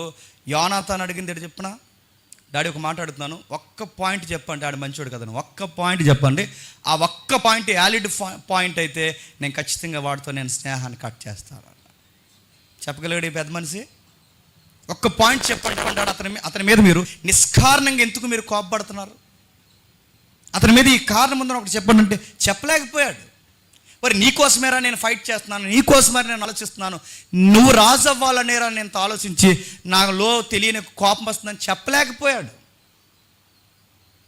యోనాతాను అడిగింది ఏంటి చెప్పనా? డాడీ ఒక మాట అడుగుతున్నాను, ఒక్క పాయింట్ చెప్పండి. డాడీ మంచివాడు కదా, ఒక్క పాయింట్ చెప్పండి. ఆ ఒక్క పాయింట్ వ్యాలిడ్ పాయింట్ అయితే నేను ఖచ్చితంగా వాడితో నేను స్నేహాన్ని కట్ చేస్తాను. చెప్పగలిగాడు ఈ పెద్ద మనిషి? ఒక్క పాయింట్ చెప్పండి అంటాడు. అతని మీద మీరు నిష్కారణంగా ఎందుకు మీరు కోపపడుతున్నారు? అతని మీద ఈ కారణం ఉందని ఒకటి చెప్పండి అంటే చెప్పలేకపోయాడు. మరి నీకోసమేరా నేను ఫైట్ చేస్తున్నాను, నీకోసమే నేను ఆలోచిస్తున్నాను, నువ్వు రాజు అవ్వాలనేరా నేను ఆలోచించి నాలో తెలియని కోపం వస్తుందని చెప్పలేకపోయాడు.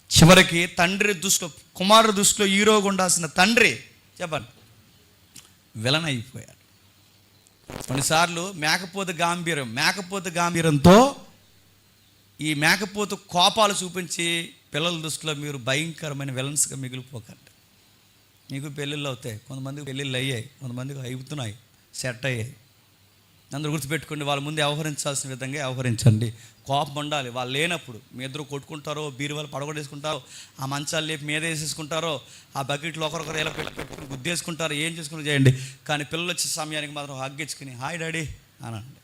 చివరికి తండ్రి దృష్టిలో, కుమారుడు దృష్టిలో హీరోగా ఉండాల్సిన తండ్రి చెప్పండి విలన్ అయిపోయాడు. కొన్నిసార్లు మేకపోతు గాంభీర్యంతో ఈ మేకపోతు కోపాలు చూపించి పిల్లల దృష్టిలో మీరు భయంకరమైన విలన్స్గా మిగిలిపోకండి. మీకు పెళ్ళిళ్ళు అవుతాయి, కొంతమందికి పెళ్ళిళ్ళు అయ్యాయి, కొంతమందికి అవుతున్నాయి, సెట్ అయ్యాయి. అందరూ గుర్తుపెట్టుకోండి, వాళ్ళ ముందు వ్యవహరించాల్సిన విధంగా వ్యవహరించండి. కోపం ఉండాలి. వాళ్ళు లేనప్పుడు మీ ఇద్దరు కొట్టుకుంటారో, బీరువాళ్ళు పడగొట్టేసుకుంటారో, ఆ మంచాలు లేపి మీద వేసేసుకుంటారో, ఆ బకెట్లో ఒకరొకరు ఎలా పెట్టుకుని గుద్దేసుకుంటారో, ఏం చేసుకుని చేయండి. కానీ పిల్లలు వచ్చే సమయానికి మాత్రం హగ్గించుకుని హాయ్ డాడీ అనండి.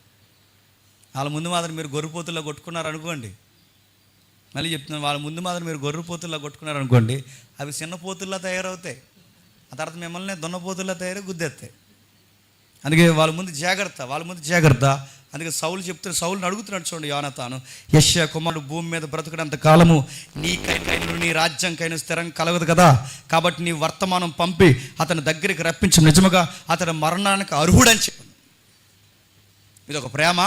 వాళ్ళ ముందు మాత్రం మీరు గొర్రెపోతుల్లో కొట్టుకున్నారు అనుకోండి, మళ్ళీ చెప్తున్నాను, వాళ్ళ ముందు మాత్రం మీరు గొర్రెపోతుల్లో కొట్టుకున్నారు అనుకోండి, అవి చిన్న పోతుల్లా తయారవుతాయి. ఆ తర్వాత మిమ్మల్ని దున్నపోతుల్లా తయారై గుద్దేస్తాయి. అందుకే వాళ్ళ ముందు జాగ్రత్త. అందుకే సౌలుని అడుగుతున్నాడు చూడండి యోనాతాను, యెషయా కుమారుడు భూమి మీద బ్రతుకునంత కాలము నీకైనా నీ రాజ్యంకైనా స్థిరం కలగదు కదా, కాబట్టి నీ వర్తమానం పంపి అతని దగ్గరికి రప్పించి నిజముగా అతని మరణానికి అర్హుడని చెప్పాను. ఇది ఒక ప్రేమ?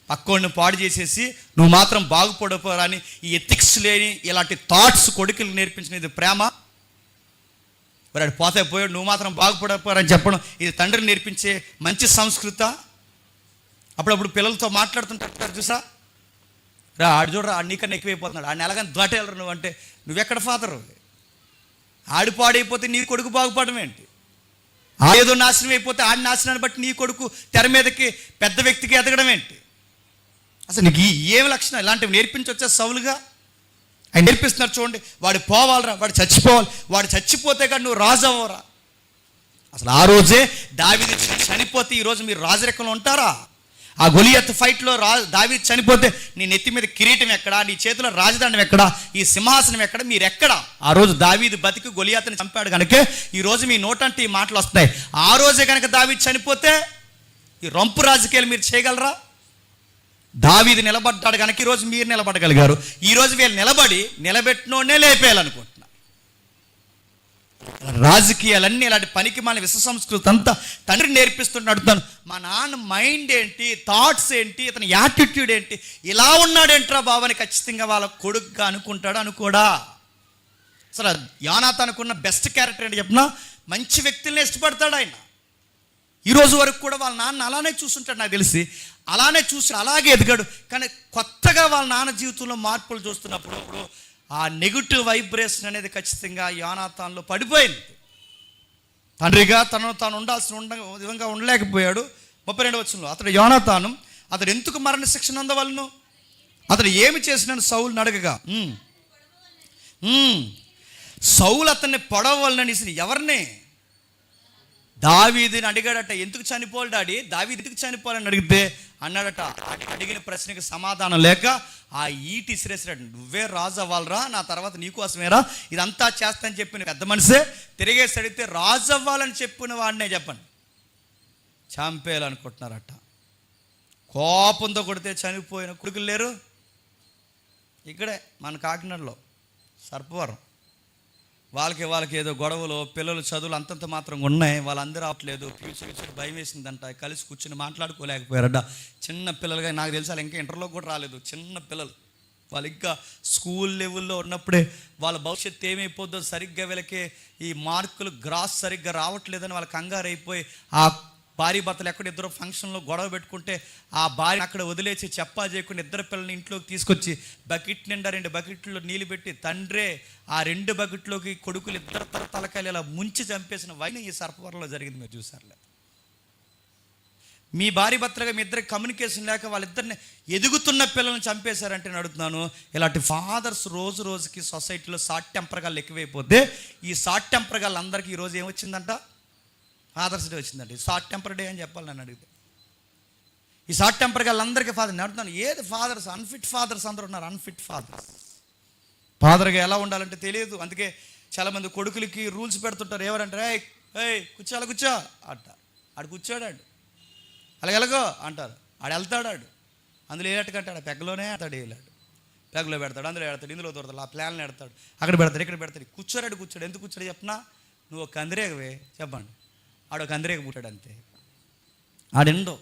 పక్కోడిని పాడు చేసేసి నువ్వు మాత్రం బాగుపడిపోరాని ఈ ఎథిక్స్ లేని ఇలాంటి థాట్స్ కొడుకులు నేర్పించిన ఇది ప్రేమ? వాడు పోతే పోయాడు, నువ్వు మాత్రం బాగుపడపోరని చెప్పడం ఇది తండ్రిని నేర్పించే మంచి సంస్కృత? అప్పుడప్పుడు పిల్లలతో మాట్లాడుతుంటారు చూసా, రా ఆడు చూడరా ఆడు నీకన్నా ఎక్కువైపోతున్నాడు, ఆడిని ఎలాగని దాటేళ్ళరు నువ్వు అంటే నువ్వెక్కడ ఫాదరు? ఆడు పాడైపోతే నీ కొడుకు బాగుపడడం ఏంటి? ఏదో నాశనం అయిపోతే ఆడి నాశనాన్ని బట్టి నీ కొడుకు తెర మీదకి పెద్ద వ్యక్తికి ఎదగడం ఏంటి? అసలు నీకు ఏమి లక్షణం? ఇలాంటివి నేర్పించొచ్చా సౌలుగా? ఆయన నేర్పిస్తున్నారు చూడండి. వాడు పోవాలరా, వాడు చచ్చిపోవాలి, వాడు చచ్చిపోతే కానీ నువ్వు రాజు అవ్వరా. అసలు ఆ రోజే దావీదు చనిపోతే ఈరోజు మీరు రాజరికంలో ఉంటారా? ఆ గొలియత్ ఫైట్లో దావీదు చనిపోతే నీ నెత్తి మీద కిరీటం ఎక్కడా, నీ చేతిలో రాజదండం ఎక్కడా, ఈ సింహాసనం ఎక్కడ, మీరు ఎక్కడా? ఆ రోజు దావీదు బతికి గొలియత్ని చంపాడు కనుక ఈరోజు మీ నోటంటే ఈ మాటలు వస్తాయి. ఆ రోజే కనుక దావీదు చనిపోతే ఈ రంపు రాజకీయాలు మీరు చేయగలరా? దావీదు నిలబడ్డాడు కనుక ఈరోజు మీరు నిలబడగలిగారు. ఈరోజు వీళ్ళు నిలబెట్టినోనే లేపేయాలనుకుంటున్నారు. రాజకీయాలన్నీ ఇలాంటి పనికి మన విశ్వ సంస్కృతి అంతా తండ్రి నేర్పిస్తుంటే అడుగుతాను, మా నాన్న మైండ్ ఏంటి, థాట్స్ ఏంటి, ఇతని యాటిట్యూడ్ ఏంటి, ఇలా ఉన్నాడేంట్రా బాబు అని ఖచ్చితంగా వాళ్ళ కొడుకుగా అనుకుంటాడు అనుకోడా? అసలు యోనాతానుకున్న బెస్ట్ క్యారెక్టర్ ఏంటి చెప్పినా, మంచి వ్యక్తుల్ని ఇష్టపడతాడు ఆయన. ఈరోజు వరకు కూడా వాళ్ళ నాన్న అలానే చూస్తుంటాడు, నాకు తెలిసి అలానే చూసి అలాగే ఎదిగాడు. కానీ కొత్తగా వాళ్ళ నాన్న జీవితంలో మార్పులు చూస్తున్నప్పుడు ఆ నెగిటివ్ వైబ్రేషన్ అనేది ఖచ్చితంగా యోనాతానులో పడిపోయింది. తండ్రిగా తనను తాను ఉండాల్సిన విధంగా ఉండలేకపోయాడు. 32వ వచనంలో అతడు ఎందుకు మరణ శిక్ష నందవలను, అతడు ఏమి చేసినాను సౌలుని అడగగా, సౌలు అతన్ని పొడవలనని ఎవరిని? దావీదుని అడిగాడట. ఎందుకు చనిపోవాలి డాడీ, దావీదు ఎందుకు చనిపోవాలని అడిగితే అన్నాడట, అడిగిన ప్రశ్నకి సమాధానం లేక ఆ ఈటి ఇసిరేసాడు. నువ్వే రాజు అవ్వాలరా, నా తర్వాత నీకోసమేరా ఇదంతా చేస్తానని చెప్పిన పెద్ద మనిషే తిరిగేసి అడిగితే రాజు అవ్వాలని చెప్పిన వాడినే చెప్పండి చంపేయాలనుకుంటున్నారట. కోపంతో కొడితే చనిపోయిన కొడుకులు లేరు? ఇక్కడే మన కాకినాడలో సర్పవరం వాళ్ళకి ఏదో గొడవలు, పిల్లలు చదువులు అంతంత మాత్రం ఉన్నాయి, వాళ్ళందరూ రావట్లేదు, ఫ్యూచర్ భయం వేసిందంట, కలిసి కూర్చొని మాట్లాడుకోలేకపోయారట. చిన్న పిల్లలుగా నాకు తెలిసి వాళ్ళు ఇంకా ఇంటర్లో కూడా రాలేదు, చిన్న పిల్లలు. వాళ్ళు ఇంకా స్కూల్ లెవెల్లో ఉన్నప్పుడే వాళ్ళ భవిష్యత్తు ఏమైపోద్దో సరిగ్గా వీళ్ళకి ఈ మార్కులు గ్రాస్ సరిగ్గా రావట్లేదని వాళ్ళకి కంగారు అయిపోయి ఆ భార్య భర్తలు ఎక్కడ ఇద్దరు ఫంక్షన్లో గొడవ పెట్టుకుంటే ఆ భార్య అక్కడ వదిలేసి చెప్పా చేయకుండా ఇద్దరు పిల్లల్ని ఇంట్లోకి తీసుకొచ్చి బకెట్ నిండా 2 బకెట్లో నీళ్ళు పెట్టి తండ్రే ఆ 2 బకెట్లోకి కొడుకులు ఇద్దరు తలకాయలు ఇలా ముంచి చంపేసిన వైన ఈ సర్పవరంలో జరిగింది. మీరు చూసారులే. మీ భార్య భర్తలుగా మీ ఇద్దరికి కమ్యూనికేషన్ లేక వాళ్ళిద్దరిని ఎదుగుతున్న పిల్లల్ని చంపేశారంటే నేను అడుగుతున్నాను. ఇలాంటి ఫాదర్స్ రోజు రోజుకి సొసైటీలో షార్ట్ టెంపర్ గాళ్ళు ఎక్కువైపోతే ఈ షార్ట్ టెంపర్ గాళ్ళు అందరికీ ఈరోజు ఏమొచ్చిందంట? ఫాదర్స్ డే వచ్చిందండి. షార్ట్ టెంపర్ డే అని చెప్పాలి నన్ను అడిగితే. ఈ షార్ట్ టెంపర్ గాళ్ళందరికీ ఫాదర్ నేను అడుగుతున్నాను, ఏది ఫాదర్స్? అన్ఫిట్ ఫాదర్స్ అందరూ ఉన్నారు. Unfit fathers. ఫాదర్గా ఎలా ఉండాలంటే తెలియదు. అందుకే చాలామంది కొడుకులకి రూల్స్ పెడుతుంటారు. ఎవరంటారు, ఏయ్ కూర్చో, అలా కూర్చో అంటారు. ఆడు కూర్చోడాడు, అలాగెలాగో అంటారు. ఆడు వెళ్తాడాడు, అందులో ఏటట్టు కట్టాడు, పెగ్గలోనే ఆడతాడు, వెళ్ళాడు పెగ్గలో పెడతాడు, అందులో పెడతాడు, ఇందులో దొరుకుతాడు, ఆ ప్లాన్లు పెడతాడు, అక్కడ పెడతాడు, ఇక్కడ పెడతాడు. కూర్చోరాడు. ఎందుకు కూర్చోడు చెప్పనా? నువ్వు ఒక కందిరేగవే చెప్పండి, ఆడు ఒక కందిరేగ పుట్టాడు అంతే. ఆడెండో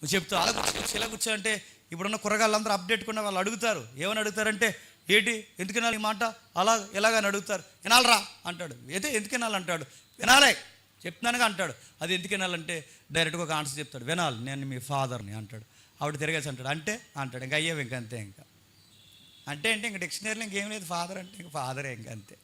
నువ్వు చెప్తావు అలా కూర్చో ఇలా కూర్చో అంటే ఇప్పుడున్న కూరగాయలందరూ అప్డేట్ కూడా వాళ్ళు అడుగుతారు. ఏమని అడుగుతారంటే, ఏంటి ఎందుకు వినాలి ఈ మాట, అలా ఎలాగని అడుగుతారు. వినాలరా అంటాడు. అయితే ఎందుకు వినాలంటాడు. వినాలే చెప్తున్నానుగా అంటాడు. అది ఎందుకు వినాలంటే డైరెక్ట్గా ఒక ఆన్సర్ చెప్తాడు, వినాలి, నేను మీ ఫాదర్ని అంటాడు. ఆవిడ తిరగేసి అంటాడు, అంటే అంటాడు. ఇంకా అయ్యేవి ఇంకంతే. ఇంకా అంటే ఇంకా డిక్షనరీలో ఇంకేం లేదు. ఫాదర్ అంటే ఇంకా ఫాదరే, ఇంకంతే.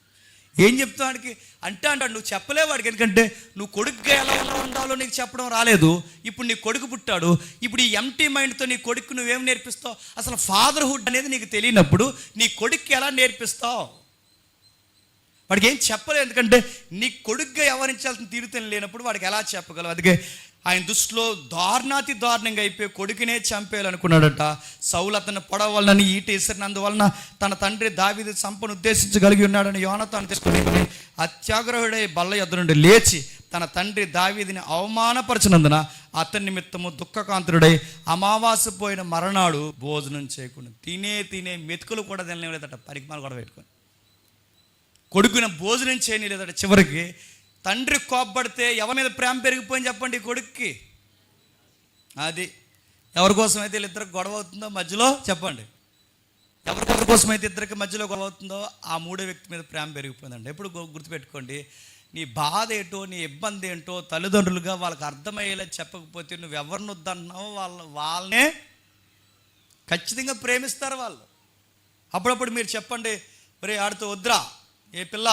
ఏం చెప్తావు వాడికి అంటే అంటాడు. నువ్వు చెప్పలేవు వాడికి, ఎందుకంటే నువ్వు కొడుకుగా ఎలా ఉండాలో నీకు చెప్పడం రాలేదు. ఇప్పుడు నీ కొడుకు పుట్టాడు. ఇప్పుడు ఈ ఎంటీ మైండ్తో నీ కొడుకు నువ్వేం నేర్పిస్తావు? అసలు ఫాదర్హుడ్ అనేది నీకు తెలియనప్పుడు నీ కొడుక్కి ఎలా నేర్పిస్తావు? వాడికి ఏం చెప్పలేదు, ఎందుకంటే నీ కొడుకుగా వ్యవహరించాల్సిన తీరుతెని లేనప్పుడు వాడికి ఎలా చెప్పగలవు? అందుకే ఆయన దృష్టిలో దారుణాతి దారుణంగా అయిపోయి కొడుకునే చంపేయాలనుకున్నాడట. సౌలు అతను పొడవలనని ఈట ఇసిరినందువలన తన తండ్రి దావీదు చంపను ఉద్దేశించగలిగి ఉన్నాడని యోనాతాను తీసుకుని అత్యాగ్రహుడై బల్ల యొద్ద నుండి లేచి తన తండ్రి దావీదుని అవమానపరచినందున అతని నిమిత్తము దుఃఖకాంతుడై అమావాస్య పోయిన మరణాడు భోజనం చేయకుండా తినే మెతుకులు కూడా తినలేదట. పరిమాణాలు కూడా పెట్టుకొని కొడుకున భోజనం చేయలేదట. చివరికి తండ్రి కోప్పడితే ఎవరి మీద ప్రేమ పెరిగిపోయింది చెప్పండి కొడుక్కి? అది ఎవరి కోసమైతే వీళ్ళిద్దరికి గొడవ అవుతుందో మధ్యలో చెప్పండి, ఎవరికొకరి కోసమైతే ఇద్దరికి మధ్యలో గొడవ అవుతుందో ఆ మూడో వ్యక్తి మీద ప్రేమ పెరిగిపోయిందండి. ఎప్పుడు గుర్తుపెట్టుకోండి, నీ బాధ ఏంటో నీ ఇబ్బంది ఏంటో తల్లిదండ్రులుగా వాళ్ళకి అర్థమయ్యేలా చెప్పకపోతే నువ్వు ఎవరిని వద్దన్నావు వాళ్ళనే ఖచ్చితంగా ప్రేమిస్తారు వాళ్ళు. అప్పుడప్పుడు మీరు చెప్పండి, మరి ఆడితో వద్దురా, ఏ పిల్ల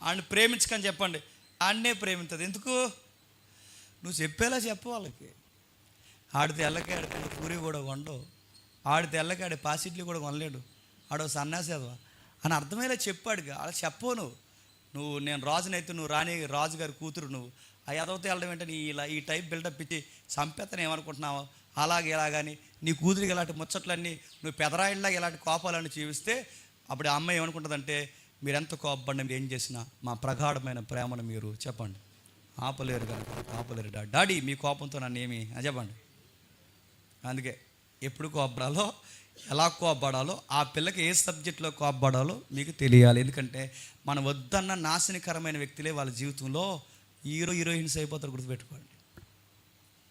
ఆడిని ప్రేమించకని చెప్పండి, ఆడనే ప్రేమిస్తుంది. ఎందుకు? నువ్వు చెప్పేలా చెప్పు వాళ్ళకి. ఆడితే ఎల్లకి ఆడి పూరి కూడా కొండవు, ఆడితే ఎల్లకి ఆడి పాసిట్లు కూడా కొనలేడు, ఆడో సన్యాసేదవా అని అర్థమయ్యేలా చెప్పాడుగా. అలా చెప్పవు నువ్వు నేను రాజునైతే నువ్వు రాణి రాజుగారి కూతురు, నువ్వు ఆ ఎదవతో వెళ్ళడం ఏంటని ఇలా ఈ టైప్ బిల్డప్ ఇచ్చి చంపేతను ఏమనుకుంటున్నావు? అలాగే ఇలాగని నీ కూతురికి ఇలాంటి ముచ్చట్లన్నీ నువ్వు పెదరాయిల్లాగా ఇలాంటి కోపాలన్నీ చూపిస్తే అప్పుడు ఆ అమ్మాయి ఏమనుకుంటుందంటే, మీరు ఎంత కోపపడినా మీరు ఏం చేసినా మా ప్రగాఢమైన ప్రేమను మీరు చెప్పండి ఆపలేరు కనుక ఆపలేరు డాడీ, మీ కోపంతో నన్ను ఏమి చెప్పండి. అందుకే ఎప్పుడు కోపడాలో ఎలా కోపడాలో ఆ పిల్లకి ఏ సబ్జెక్ట్లో కోపడాలో మీకు తెలియాలి. ఎందుకంటే మనం వద్దన్న నాశనకరమైన వ్యక్తులే వాళ్ళ జీవితంలో హీరోయిన్స్ అయిపోతారు. గుర్తుపెట్టుకోండి.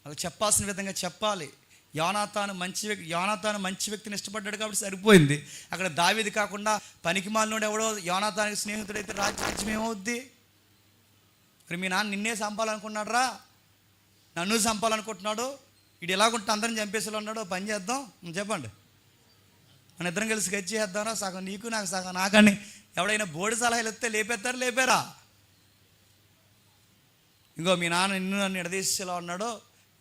వాళ్ళకి చెప్పాల్సిన విధంగా చెప్పాలి. యోనాతాను మంచి వ్యక్తిని ఇష్టపడ్డాడు కాబట్టి సరిపోయింది. అక్కడ దావీదు కాకుండా పనికిమాలినోడు ఎవడో యోనాతానికి స్నేహితుడైతే రాజ్యం ఏమవుద్ది? మరి మీ నాన్న నిన్నే చంపాలనుకున్నాడు రా, నన్ను చంపాలనుకుంటున్నాడు, వీడు ఎలాగుంటే అందరిని చంపేసేలా ఉన్నాడు. పని చేద్దాం చెప్పండి, మన ఇద్దరం కలిసి గచ్చి చేద్దాంరా, సగం నీకు నాకు సగం నాకని ఎవడైనా బోడి సలహాలు ఇస్తే లేపేరా? ఇంకో మీ నాన్న నన్ను ఎడదీసేలా ఉన్నాడో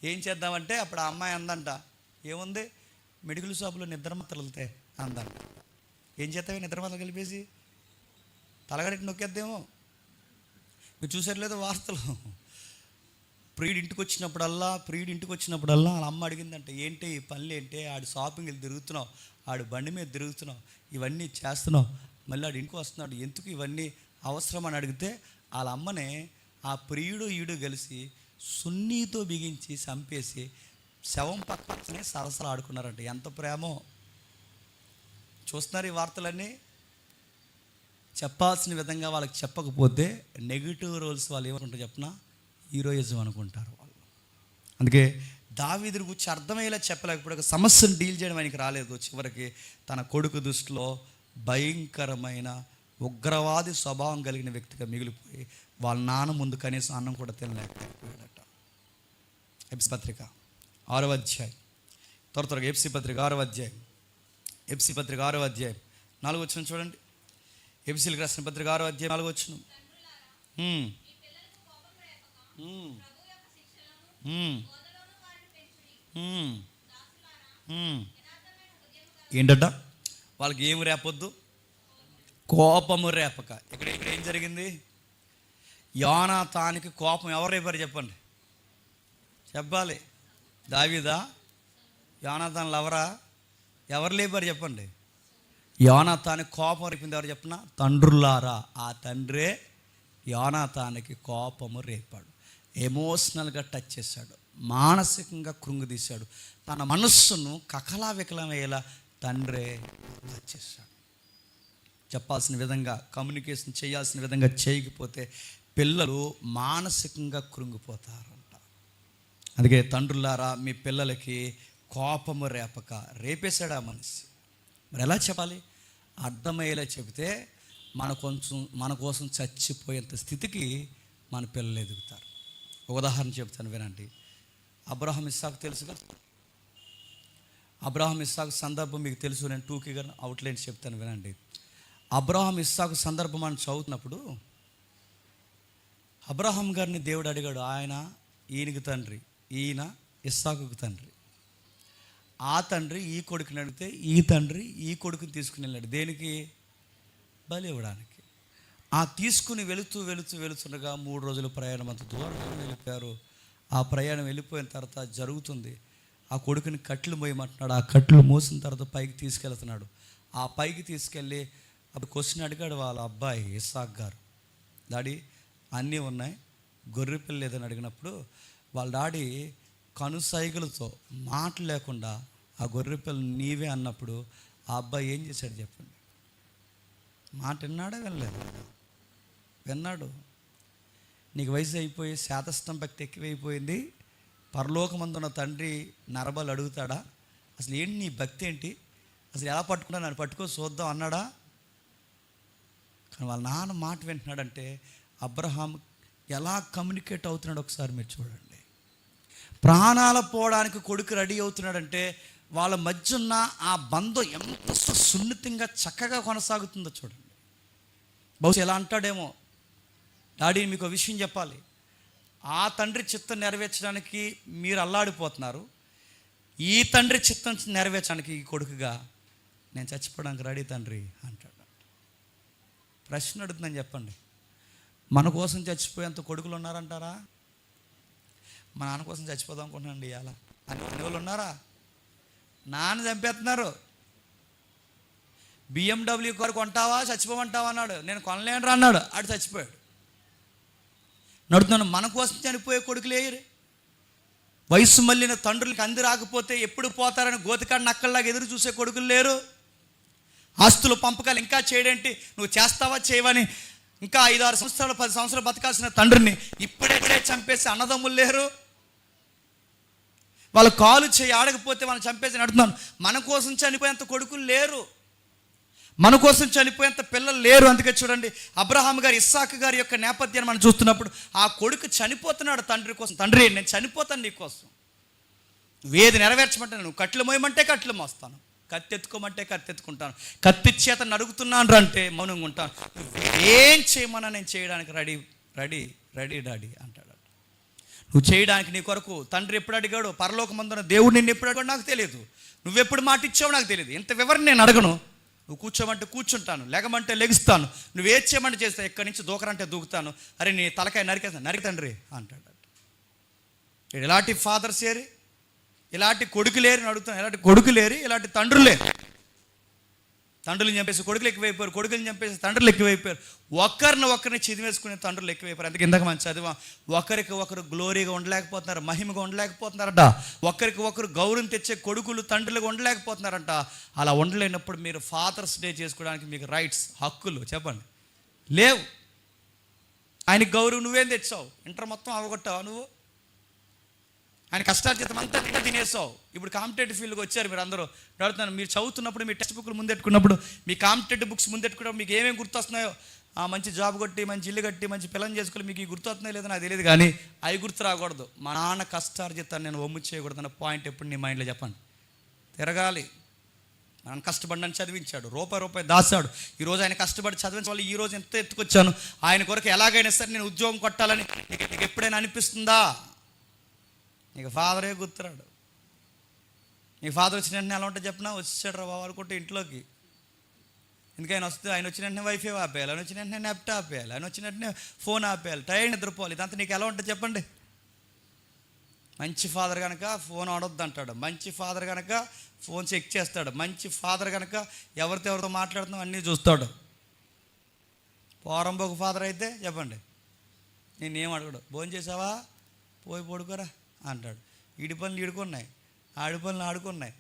ఏం చేద్దామంటే అప్పుడు ఆ అమ్మాయి అందంట, ఏముంది మెడికల్ షాపులో నిద్రమాత్రలు వెళ్తాయి అందంట. ఏం చేస్తావే నిద్రమాత్రలు కలిపేసి తలగడికి నొక్కేద్దేమో. మీరు చూసారు లేదో వార్తలు, ప్రియుడి ఇంటికి వచ్చినప్పుడల్లా వాళ్ళ అమ్మ అడిగిందంట, ఏంటి ఈ పనులు ఏంటి, ఆడు షాపింగ్ వెళ్ళి తిరుగుతున్నావు, ఆడు బండి మీద తిరుగుతున్నావు, ఇవన్నీ చేస్తున్నావు, మళ్ళీ ఆడు ఇంటికి వస్తున్నాడు, ఎందుకు ఇవన్నీ అవసరం అని అడిగితే వాళ్ళ అమ్మనే ఆ ప్రియుడు ఈడు కలిసి సున్నీతో బిగించి చంపేసి శవం పక్కనే సరసలు ఆడుకున్నారంట. ఎంత ప్రేమో చూస్తున్నారు ఈ వార్తలన్నీ. చెప్పాల్సిన విధంగా వాళ్ళకి చెప్పకపోతే నెగిటివ్ రోల్స్ వాళ్ళు ఏమనుకుంటారు చెప్పినా హీరోయిజం అనుకుంటారు వాళ్ళు. అందుకే దావీదుని గురించి అర్థమయ్యేలా చెప్పలేకపోతే సమస్యను డీల్ చేయడం ఆయనకి రాలేదు. చివరికి తన కొడుకు దృష్టిలో భయంకరమైన ఉగ్రవాది స్వభావం కలిగిన వ్యక్తిగా మిగిలిపోయి వాళ్ళ నాన్న ముందు కనీసం అన్నం కూడా తినలేకపోయాడట. ఎఫ్సీ పత్రిక 6వ అధ్యాయం, త్వరగా ఎఫ్సీ పత్రిక 6వ అధ్యాయం, 4వ వచనం చూడండి. ఎఫ్సీలకు రాసిన పత్రిక 6వ అధ్యాయం 4వ వచనం. ఉమ్, ఉమ్. ఏంటట? వాళ్ళకి ఏమి రేపొద్దు? కోపము రేపక. ఇక్కడ ఇక్కడ ఏం జరిగింది? యోనాతానికి కోపం ఎవరు రేపారు చెప్పండి, చెప్పాలి. దావీదా? యోనాతాన్ లవరా? ఎవరు లేపారు చెప్పండి? యోనాతానికి కోపం రేపింది ఎవరు చెప్పిన? తండ్రులారా. ఆ తండ్రే యోనాతానికి కోపము రేపాడు. ఎమోషనల్గా టచ్ చేశాడు, మానసికంగా కృంగదీశాడు, తన మనస్సును కకలావికలమయ్యేలా తండ్రే టచ్ చేశాడు. చెప్పాల్సిన విధంగా కమ్యూనికేషన్ చేయాల్సిన విధంగా చేయకపోతే పిల్లలు మానసికంగా కృంగిపోతారంట. అందుకే తండ్రులారా, మీ పిల్లలకి కోపము రేపక. రేపేశాడు ఆ మనిషి. మరి ఎలా చెప్పాలి? అర్థమయ్యేలా చెబితే మన కోసం చచ్చిపోయేంత స్థితికి మన పిల్లలు ఎదుగుతారు. ఒక ఉదాహరణ చెబుతాను వినండి. అబ్రహాం ఇస్సాకు తెలుసు కదా. అబ్రహాం ఇస్సాకు సందర్భం మీకు తెలుసు. నేను టూకీగా అవుట్లైన్స్ చెప్తాను వినండి. అబ్రహాం ఇస్సాకు సందర్భం అని చదువుతున్నప్పుడు అబ్రహాం గారిని దేవుడు అడిగాడు. ఆయన ఈయనకి తండ్రి, ఈయన ఇస్సాకుకు తండ్రి. ఆ తండ్రి ఈ కొడుకుని అడిగితే ఈ తండ్రి ఈ కొడుకుని తీసుకుని వెళ్ళాడు. దేనికి? బలి ఇవ్వడానికి. ఆ తీసుకుని వెళుతుండగా 3 రోజుల ప్రయాణం, అంత దూరం వెళ్ళిపోయారు. ఆ ప్రయాణం వెళ్ళిపోయిన తర్వాత జరుగుతుంది, ఆ కొడుకుని కట్లు మోయమంటున్నాడు. ఆ కట్లు మోసిన తర్వాత పైకి తీసుకెళ్తున్నాడు. ఆ పైకి తీసుకెళ్ళి అప్పుడు క్వశ్చన్ అడిగాడు వాళ్ళ అబ్బాయి ఇస్సాక్ గారు. డాడీ అన్నీ ఉన్నాయి, గొర్రె పిల్ల లేదని అడిగినప్పుడు వాళ్ళ డాడీ కనుసైగలతో మాట లేకుండా ఆ గొర్రె పిల్ల నీవే అన్నప్పుడు ఆ అబ్బాయి ఏం చేశాడు చెప్పండి? మాట విన్నాడా? వినలేదు? విన్నాడు. నీకు వయసు అయిపోయి శాతస్థం భక్తి ఎక్కువైపోయింది, పరలోకమందున్న తండ్రి నరబలు అడుగుతాడా? అసలు ఏంటి నీ భక్తి ఏంటి? అసలు ఎలా పట్టుకుంటా నన్ను పట్టుకో చూద్దాం అన్నాడా? కానీ వాళ్ళ నాన్న మాట వింటున్నాడంటే అబ్రహాం ఎలా కమ్యూనికేట్ అవుతున్నాడు ఒకసారి మీరు చూడండి. ప్రాణాలు పోవడానికి కొడుకు రెడీ అవుతున్నాడంటే వాళ్ళ మధ్య ఉన్న ఆ బంధం ఎంత సున్నితంగా చక్కగా కొనసాగుతుందో చూడండి. బహుశా ఎలా అంటాడేమో, డాడీ మీకు ఒక విషయం చెప్పాలి, ఆ తండ్రి చిత్తం నెరవేర్చడానికి మీరు అల్లాడిపోతున్నారు, ఈ తండ్రి చిత్తం నెరవేర్చడానికి ఈ కొడుకుగా నేను చచ్చిపోవడానికి రెడీ తండ్రి అంటాడు. ప్రశ్న అడుగుతుందని చెప్పండి, మన కోసం చచ్చిపోయేంత కొడుకులు ఉన్నారంటారా? మా నాన్న కోసం చచ్చిపోదాం అనుకుంటున్నాండి ఇవాళ అని వాళ్ళు ఉన్నారా? నాన్న చంపేస్తున్నారు. BMW కారు కొంటావా చచ్చిపోమంటావా అన్నాడు. నేను కొనలేను అన్నాడు. ఆడు చచ్చిపోయాడు. నడుతున్నాను. మన కోసం చనిపోయే కొడుకులు లేరు. వయసు మళ్ళిన తండ్రులకి అంది రాకపోతే ఎప్పుడు పోతారని గోతికాడ నక్కల్లాగా ఎదురు చూసే కొడుకులు లేరు. ఆస్తులు పంపకాలు ఇంకా చేయడేంటి, నువ్వు చేస్తావా చేయవని ఇంకా 5-6 సంవత్సరాలు 10 సంవత్సరాలు బతకాల్సిన తండ్రిని ఇప్పుడే చంపేసి అన్నదమ్ములు లేరు. వాళ్ళ కాలు చేయి ఆడకపోతే వాళ్ళని చంపేసి నడుతున్నాను. మన కోసం చనిపోయేంత కొడుకులు లేరు, మన కోసం చనిపోయేంత పిల్లలు లేరు. అందుకే చూడండి, అబ్రహాం గారు ఇస్సాకు గారి యొక్క నేపథ్యాన్ని మనం చూస్తున్నప్పుడు ఆ కొడుకు చనిపోతున్నాడు తండ్రి కోసం. తండ్రి నేను చనిపోతాను నీ కోసం, వేది నెరవేర్చమంటే నువ్వు కట్లు మోయమంటే కట్లు మోస్తాను, కత్తి ఎత్తుకోమంటే కత్తి ఎత్తుకుంటాను, కత్తి చేత నడుగుతున్నాను అంటే మౌనంగా ఉంటాను, ఏం చేయమన్నా నేను చేయడానికి రెడీ రెడీ రెడీ డాడీ అంటాడు. నువ్వు చేయడానికి నీ కొరకు తండ్రి ఎప్పుడు అడిగాడు? పరలోకమందున దేవుడు నిన్ను ఎప్పుడు అడిగాడు నాకు తెలియదు, నువ్వెప్పుడు మాట ఇచ్చావు నాకు తెలియదు, ఇంత వివరణ నేను అడగను. నువ్వు కూర్చోమంటే కూర్చుంటాను, లెగమంటే లెగుస్తాను, నువ్వు ఏది చేయమంటే చేస్తాను, ఎక్కడి నుంచి దూకరంటే దూకుతాను, అరే నీ తలకాయ నరికేస్తాను, నరికి తండ్రి అంటాడు. ఇలాంటి ఫాదర్స్ ఏరి, ఇలాంటి కొడుకు లేరు అడుగుతాను. ఇలాంటి కొడుకు లేరు, ఇలాంటి తండ్రులు లేరు. తండ్రులను చంపేసి కొడుకులు ఎక్కువైపోయారు, కొడుకులను చంపేసి తండ్రులు ఎక్కువైపోయారు, ఒకరిని చిదివేసుకునే తండ్రులు ఎక్కువైపోయారు. అందుకే ఇందాక మనం చదివా, ఒకరికి ఒకరు గ్లోరీగా ఉండలేకపోతున్నారు, మహిమగా ఉండలేకపోతున్నారట. ఒకరికి ఒకరు గౌరవం తెచ్చే కొడుకులు తండ్రులుగా ఉండలేకపోతున్నారంట. అలా ఉండలేనప్పుడు మీరు ఫాదర్స్ డే చేసుకోవడానికి మీకు రైట్స్, హక్కులు చెప్పండి లేవు. ఆయనకి గౌరవం నువ్వేం తెచ్చావు? ఇంటర్ మొత్తం అవగొట్టావు నువ్వు, ఆయన కష్టార్జితం అంతా తినేసావు. ఇప్పుడు కాంపిటేటివ్ ఫీల్డ్కి వచ్చారు మీరు అందరూ. అడుగుతున్నాను, మీరు చదువుతున్నప్పుడు మీ టెక్స్ట్ బుక్లు ముందెట్టుకున్నప్పుడు, మీ కాంపిటేటివ్ బుక్స్ ముందెట్టుకున్నప్పుడు మీకు ఏమేమి గుర్తొస్తున్నాయో, మంచి జాబ్ కొట్టి, మంచి ఇల్లు కట్టి, మంచి పిల్లలు చేసుకుని మీకు ఈ గుర్తొస్తున్నాయో లేదో నాకు తెలియదు, కానీ అవి గుర్తు రాకూడదు. మా నాన్న కష్టార్జితాన్ని నేను ఒమ్ము చేయకూడదు అన్న పాయింట్ ఎప్పుడు నీ మైండ్లో చెప్పండి. తిరగాలి. నాన్న కష్టపడ్డాను, చదివించాడు, రూపాయి దాచాడు. ఈరోజు ఆయన కష్టపడి చదివించే వాళ్ళు ఈరోజు ఎంత ఎత్తుకొచ్చాను, ఆయన కొరకు ఎలాగైనా సరే నేను ఉద్యోగం కొట్టాలని నీకు ఎప్పుడైనా అనిపిస్తుందా? నీకు ఫాదరే గుర్తురాడు. నీ ఫాదర్ వచ్చిన వెంటనే ఎలా ఉంటుంది చెప్పినా, వచ్చాడు రా బాబు అనుకుంటే ఇంట్లోకి. ఎందుకైనా వస్తే ఆయన వచ్చిన వెంటనే వైఫై ఆపేయాలి, ఆయన వచ్చిన వెంటనే నెప్ట్ ఆపేయాలి, ఆయన వచ్చిన వెంటనే ఫోన్ ఆపేయాలి, టైం నిద్రపోవాలి. ఇదంతా నీకు ఎలా ఉంటుంది చెప్పండి? మంచి ఫాదర్ కనుక ఫోన్ ఆడొద్దు అంటాడు, మంచి ఫాదర్ కనుక ఫోన్ చెక్ చేస్తాడు, మంచి ఫాదర్ కనుక ఎవరితో మాట్లాడుతున్నాం అన్నీ చూస్తాడు. పోరంబోకు ఫాదర్ అయితే చెప్పండి, నేనేం అడగడు, భోజనం చేసావా, పోయి పడుకోరా అంటాడు. ఈడి పనులు ఈడుకున్నాయి, ఆడి పనులు ఆడుకున్నాయి.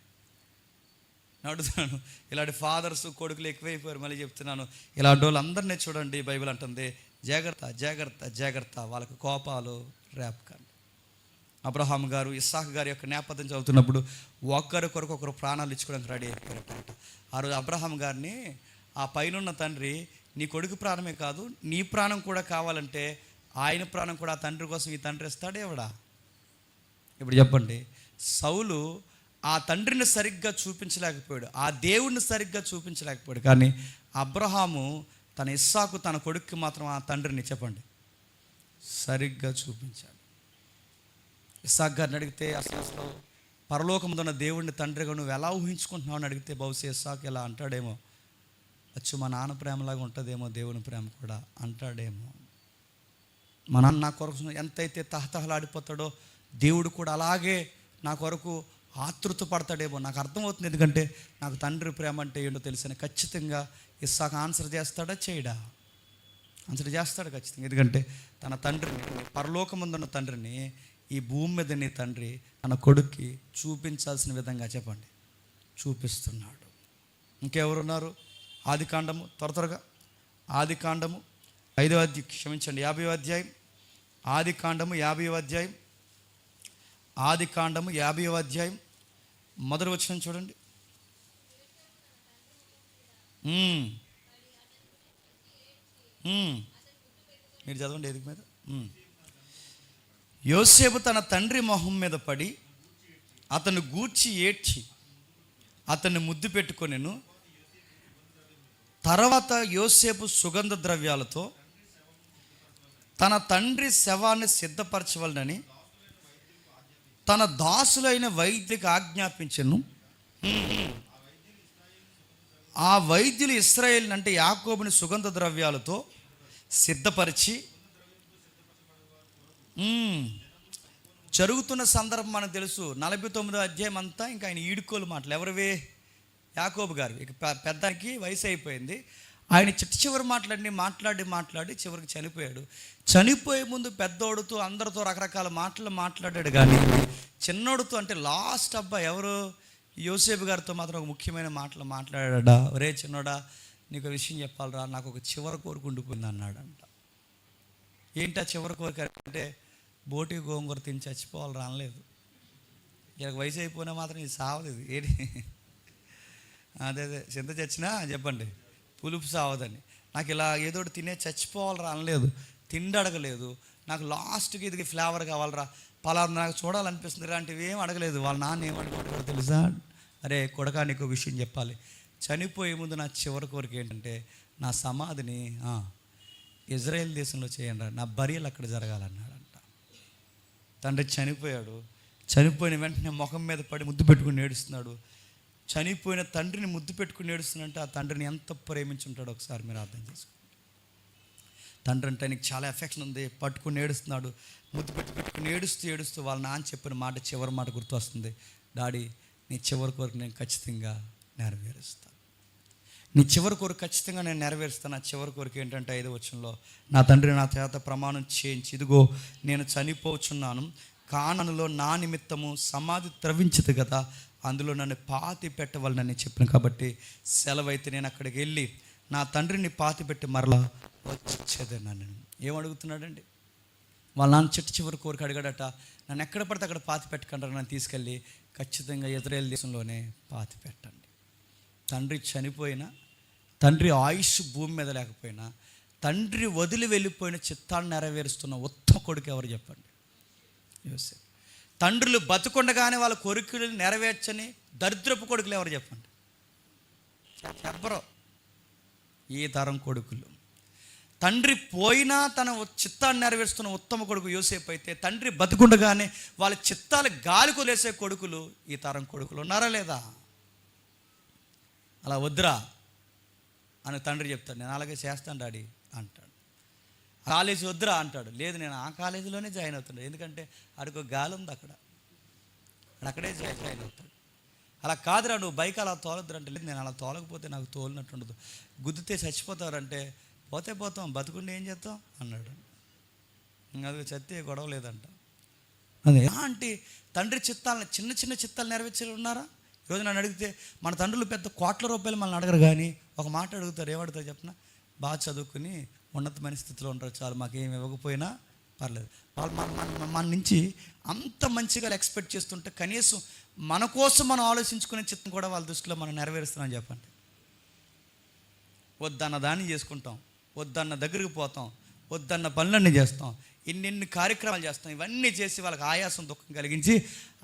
అడుగుతున్నాను, ఇలాంటి ఫాదర్స్ కొడుకులు ఎక్కువైపోయారు. మళ్ళీ చెప్తున్నాను, ఇలాంటి వాళ్ళు అందరినీ చూడండి, బైబిల్ అంటుంది జాగ్రత్త జాగ్రత్త జాగ్రత్త, వాళ్ళకి కోపాలు రేపకండి. అబ్రహాం గారు, ఇస్సాకు గారి యొక్క నేపథ్యం చదువుతున్నప్పుడు ఒకరి కొరకు ఒకరు ప్రాణాలు ఇచ్చుకోవడానికి రెడీ అయిపోయారట. ఆ రోజు అబ్రహాం గారిని ఆ పైనున్న తండ్రి, నీ కొడుకు ప్రాణమే కాదు నీ ప్రాణం కూడా కావాలంటే ఆయన ప్రాణం కూడా ఆ తండ్రి కోసం ఈ తండ్రి ఇస్తాడే ఎవడా? ఇప్పుడు చెప్పండి, సౌలు ఆ తండ్రిని సరిగ్గా చూపించలేకపోయాడు, ఆ దేవుణ్ణి సరిగ్గా చూపించలేకపోయాడు. కానీ అబ్రహాము తన ఇస్సాకు తన కొడుక్కి మాత్రం ఆ తండ్రిని చెప్పండి సరిగ్గా చూపించాడు. ఇస్సాకు గారిని అడిగితే అసలు పరలోకమున్న దేవుడిని తండ్రిగా నువ్వు ఎలా ఊహించుకుంటున్నావు అని అడిగితే బహుశా ఇస్సాకు ఇలా అంటాడేమో, అచ్చు మా నాన్న ప్రేమలాగా ఉంటుందేమో దేవుని ప్రేమ కూడా అంటాడేమో. మా నాన్న నా కొరకు ఎంతైతే తహతహలాడిపోతాడో దేవుడు కూడా అలాగే నా కొరకు ఆతృత పడతాడేమో, నాకు అర్థమవుతుంది. ఎందుకంటే నాకు తండ్రి ప్రేమ అంటే ఏంటో తెలిసిన. ఖచ్చితంగా ఇస్సాకు ఆన్సర్ చేస్తాడా చేయడా? ఆన్సర్ చేస్తాడు ఖచ్చితంగా. ఎందుకంటే తన తండ్రిని, పరలోకముందున్న తండ్రిని ఈ భూమి మీద నీ తండ్రి తన కొడుక్కి చూపించాల్సిన విధంగా చెప్పండి చూపిస్తున్నాడు. ఇంకెవరున్నారు? ఆదికాండము, త్వరగా ఆదికాండము 5వ అధ్యాయం, క్షమించండి 50వ అధ్యాయం, ఆదికాండము 50వ అధ్యాయం, ఆదికాండము 50వ అధ్యాయం మొదటి వచనం చూడండి. మీరు చదవండి ఎదుగు మీద. యోసేపు తన తండ్రి మొహం మీద పడి అతను గూర్చి ఏడ్చి అతన్ని ముద్దు పెట్టుకొనెను. తర్వాత యోసేపు సుగంధ ద్రవ్యాలతో తన తండ్రి శవాన్ని సిద్ధపరచవలనని తన దాసులైన వైద్యులకు ఆజ్ఞాపించెను. ఆ వైద్యులు ఇశ్రాయేలుని అంటే యాకోబుని సుగంధ ద్రవ్యాలతో సిద్ధపరిచి, జరుగుతున్న సందర్భం మనకు తెలుసు. 49వ అధ్యాయం అంతా ఇంకా ఆయన ఈడుకోలు మాటలు. ఎవరివే? యాకోబు గారు. ఇక పెద్దానికి వయసు అయిపోయింది. ఆయన చివరి మాట్లాడి చివరికి చనిపోయాడు. చనిపోయే ముందు పెద్దోడుతో అందరితో రకరకాల మాటలు మాట్లాడాడు. కానీ చిన్నోడుతో అంటే లాస్ట్ అబ్బాయి ఎవరు? యోసేపు గారితో మాత్రం ఒక ముఖ్యమైన మాటలు మాట్లాడా. ఒరే చిన్నోడా, నీకు విషయం చెప్పాలరా, నాకు ఒక చివరి కోరిక ఉండిపోయింది అన్నాడంట. ఏంటి ఆ చివరి కోరిక అంటే, బోటి గోంగూర తిని చచ్చిపోవాలరా అనలేదు. ఇక వయసు అయిపోయినా మాత్రం ఇది సావలేదు. ఏంటి అదే చింత చచ్చినా చెప్పండి పులుపు సావదని. నాకు ఇలా ఏదో తినే చచ్చిపోవాలరా అనలేదు, తిండి అడగలేదు, నాకు లాస్ట్కి ఇది ఫ్లేవర్ కావాలరా, పలానా నాకు చూడాలనిపిస్తుంది ఇలాంటివి ఏం అడగలేదు. వాళ్ళ నాన్న ఏమనుకుంటాడో తెలుసా? అరే కొడకా, నీకు విషయం చెప్పాలి, చనిపోయే ముందు నా చివరి కోరిక ఏంటంటే నా సమాధిని ఇజ్రాయెల్ దేశంలో చేయండి, నా బరియలు అక్కడ జరగాలన్నాడంట. తండ్రి చనిపోయాడు. చనిపోయిన వెంటనే ముఖం మీద పడి ముద్దు పెట్టుకుని ఏడుస్తున్నాడు. చనిపోయిన తండ్రిని ముద్దు పెట్టుకుని ఏడుస్తున్నంటే ఆ తండ్రిని ఎంత ప్రేమించుంటాడో ఒకసారి మీరు అర్థం చేసుకోండి. తండ్రి అంటే నీకు చాలా ఎఫెక్షన్ ఉంది, పట్టుకుని ఏడుస్తున్నాడు. ముద్దు పెట్టుకుని ఏడుస్తూ వాళ్ళ నాన్న చెప్పిన మాట, చివరి మాట గుర్తు వస్తుంది. డాడీ, నీ చివరి కోరిక నేను ఖచ్చితంగా నెరవేరుస్తాను, నీ చివరి కోరిక ఖచ్చితంగా నేను నెరవేరుస్తాను. నా చివరి కోరిక ఏంటంటే 5వ వచనంలో, నా తండ్రి నా చేత ప్రమాణం చేయించి, ఇదిగో నేను చనిపోచున్నాను, కానానులో నా నిమిత్తము సమాధి త్రవించదు కదా, అందులో నన్ను పాతి పెట్టవాలని చెప్పిన కాబట్టి సెలవైతే నేను అక్కడికి వెళ్ళి నా తండ్రిని పాతి పెట్టి మరలా వచ్చేదన్నాను. ఏమడుగుతున్నాడండి? వాళ్ళ నాన్న చివరి కోరిక అడిగాడట, నన్ను ఎక్కడ పడితే అక్కడ పాతి పెట్టకంటారు, నన్ను తీసుకెళ్ళి ఖచ్చితంగా ఇజ్రాయెల్ దేశంలోనే పాతి పెట్టండి. తండ్రి చనిపోయినా, తండ్రి ఆయుష్ భూమి మీద లేకపోయినా, తండ్రి వదిలి వెళ్ళిపోయిన చిత్తాన్ని నెరవేరుస్తున్న ఉత్తమ కొడుకు ఎవరు చెప్పండి? యోసేపు. తండ్రులు బతుకుండగానే వాళ్ళ కోరికలు నెరవేర్చని దరిద్రపు కొడుకులు ఎవరు చెప్పండి? ఎవరో ఈ తరం కొడుకులు తండ్రి పోయినా తన చిత్తాన్ని నెరవేరుస్తున్న ఉత్తమ కొడుకు యోసేపు అయితే, తండ్రి బతికుండగానే వాళ్ళ చిత్తాలు గాలి కొలేసే కొడుకులు ఈ తరం కొడుకులు ఉన్నారా లేదా? అలా వద్దురా అని తండ్రి చెప్తాడు, నేను అలాగే చేస్తాను డాడీ అంటాడు. కాలేజీ వద్దురా అంటాడు, లేదు నేను ఆ కాలేజీలోనే జాయిన్ అవుతాడు, ఎందుకంటే ఆడికి ఒక గాలి ఉంది అక్కడే జాయిన్ అవుతాడు. అలా కాదురా నువ్వు బైక్ అలా తోలొద్దురా అంటే, లేదు నేను అలా తోలకపోతే నాకు తోలినట్టు ఉండదు, గుద్దితే చచ్చిపోతారంటే, పోతే పోతాం బతుకుండి ఏం చేస్తాం అన్నాడు. అది చస్తే గొడవ లేదంట. అదే అంటే తండ్రి చిత్తాలను చిన్న చిన్న చిత్తాలు నెరవేర్చేది ఉన్నారా? ఈరోజు నన్ను అడిగితే మన తండ్రులు పెద్ద కోట్ల రూపాయలు మనల్ని అడగరు, కానీ ఒక మాట అడుగుతారు. ఏమడుగుతారు చెప్పిన? బాగా చదువుకుని ఉన్నతమైన స్థితిలో ఉంటారు చాలు, మాకేమి ఇవ్వకపోయినా పర్లేదు. వాళ్ళు మన నుంచి అంత మంచిగా ఎక్స్పెక్ట్ చేస్తుంటే కనీసం మన కోసం మనం ఆలోచించుకునే చిత్తం కూడా వాళ్ళ దృష్టిలో మనం నెరవేరుస్తున్నాం చెప్పండి. వద్దన్న దాన్ని చేసుకుంటాం, వద్దన్న దగ్గరికి పోతాం, వద్దన్న పనులన్నీ చేస్తాం, ఇన్ని కార్యక్రమాలు చేస్తాం. ఇవన్నీ చేసి వాళ్ళకి ఆయాసం దుఃఖం కలిగించి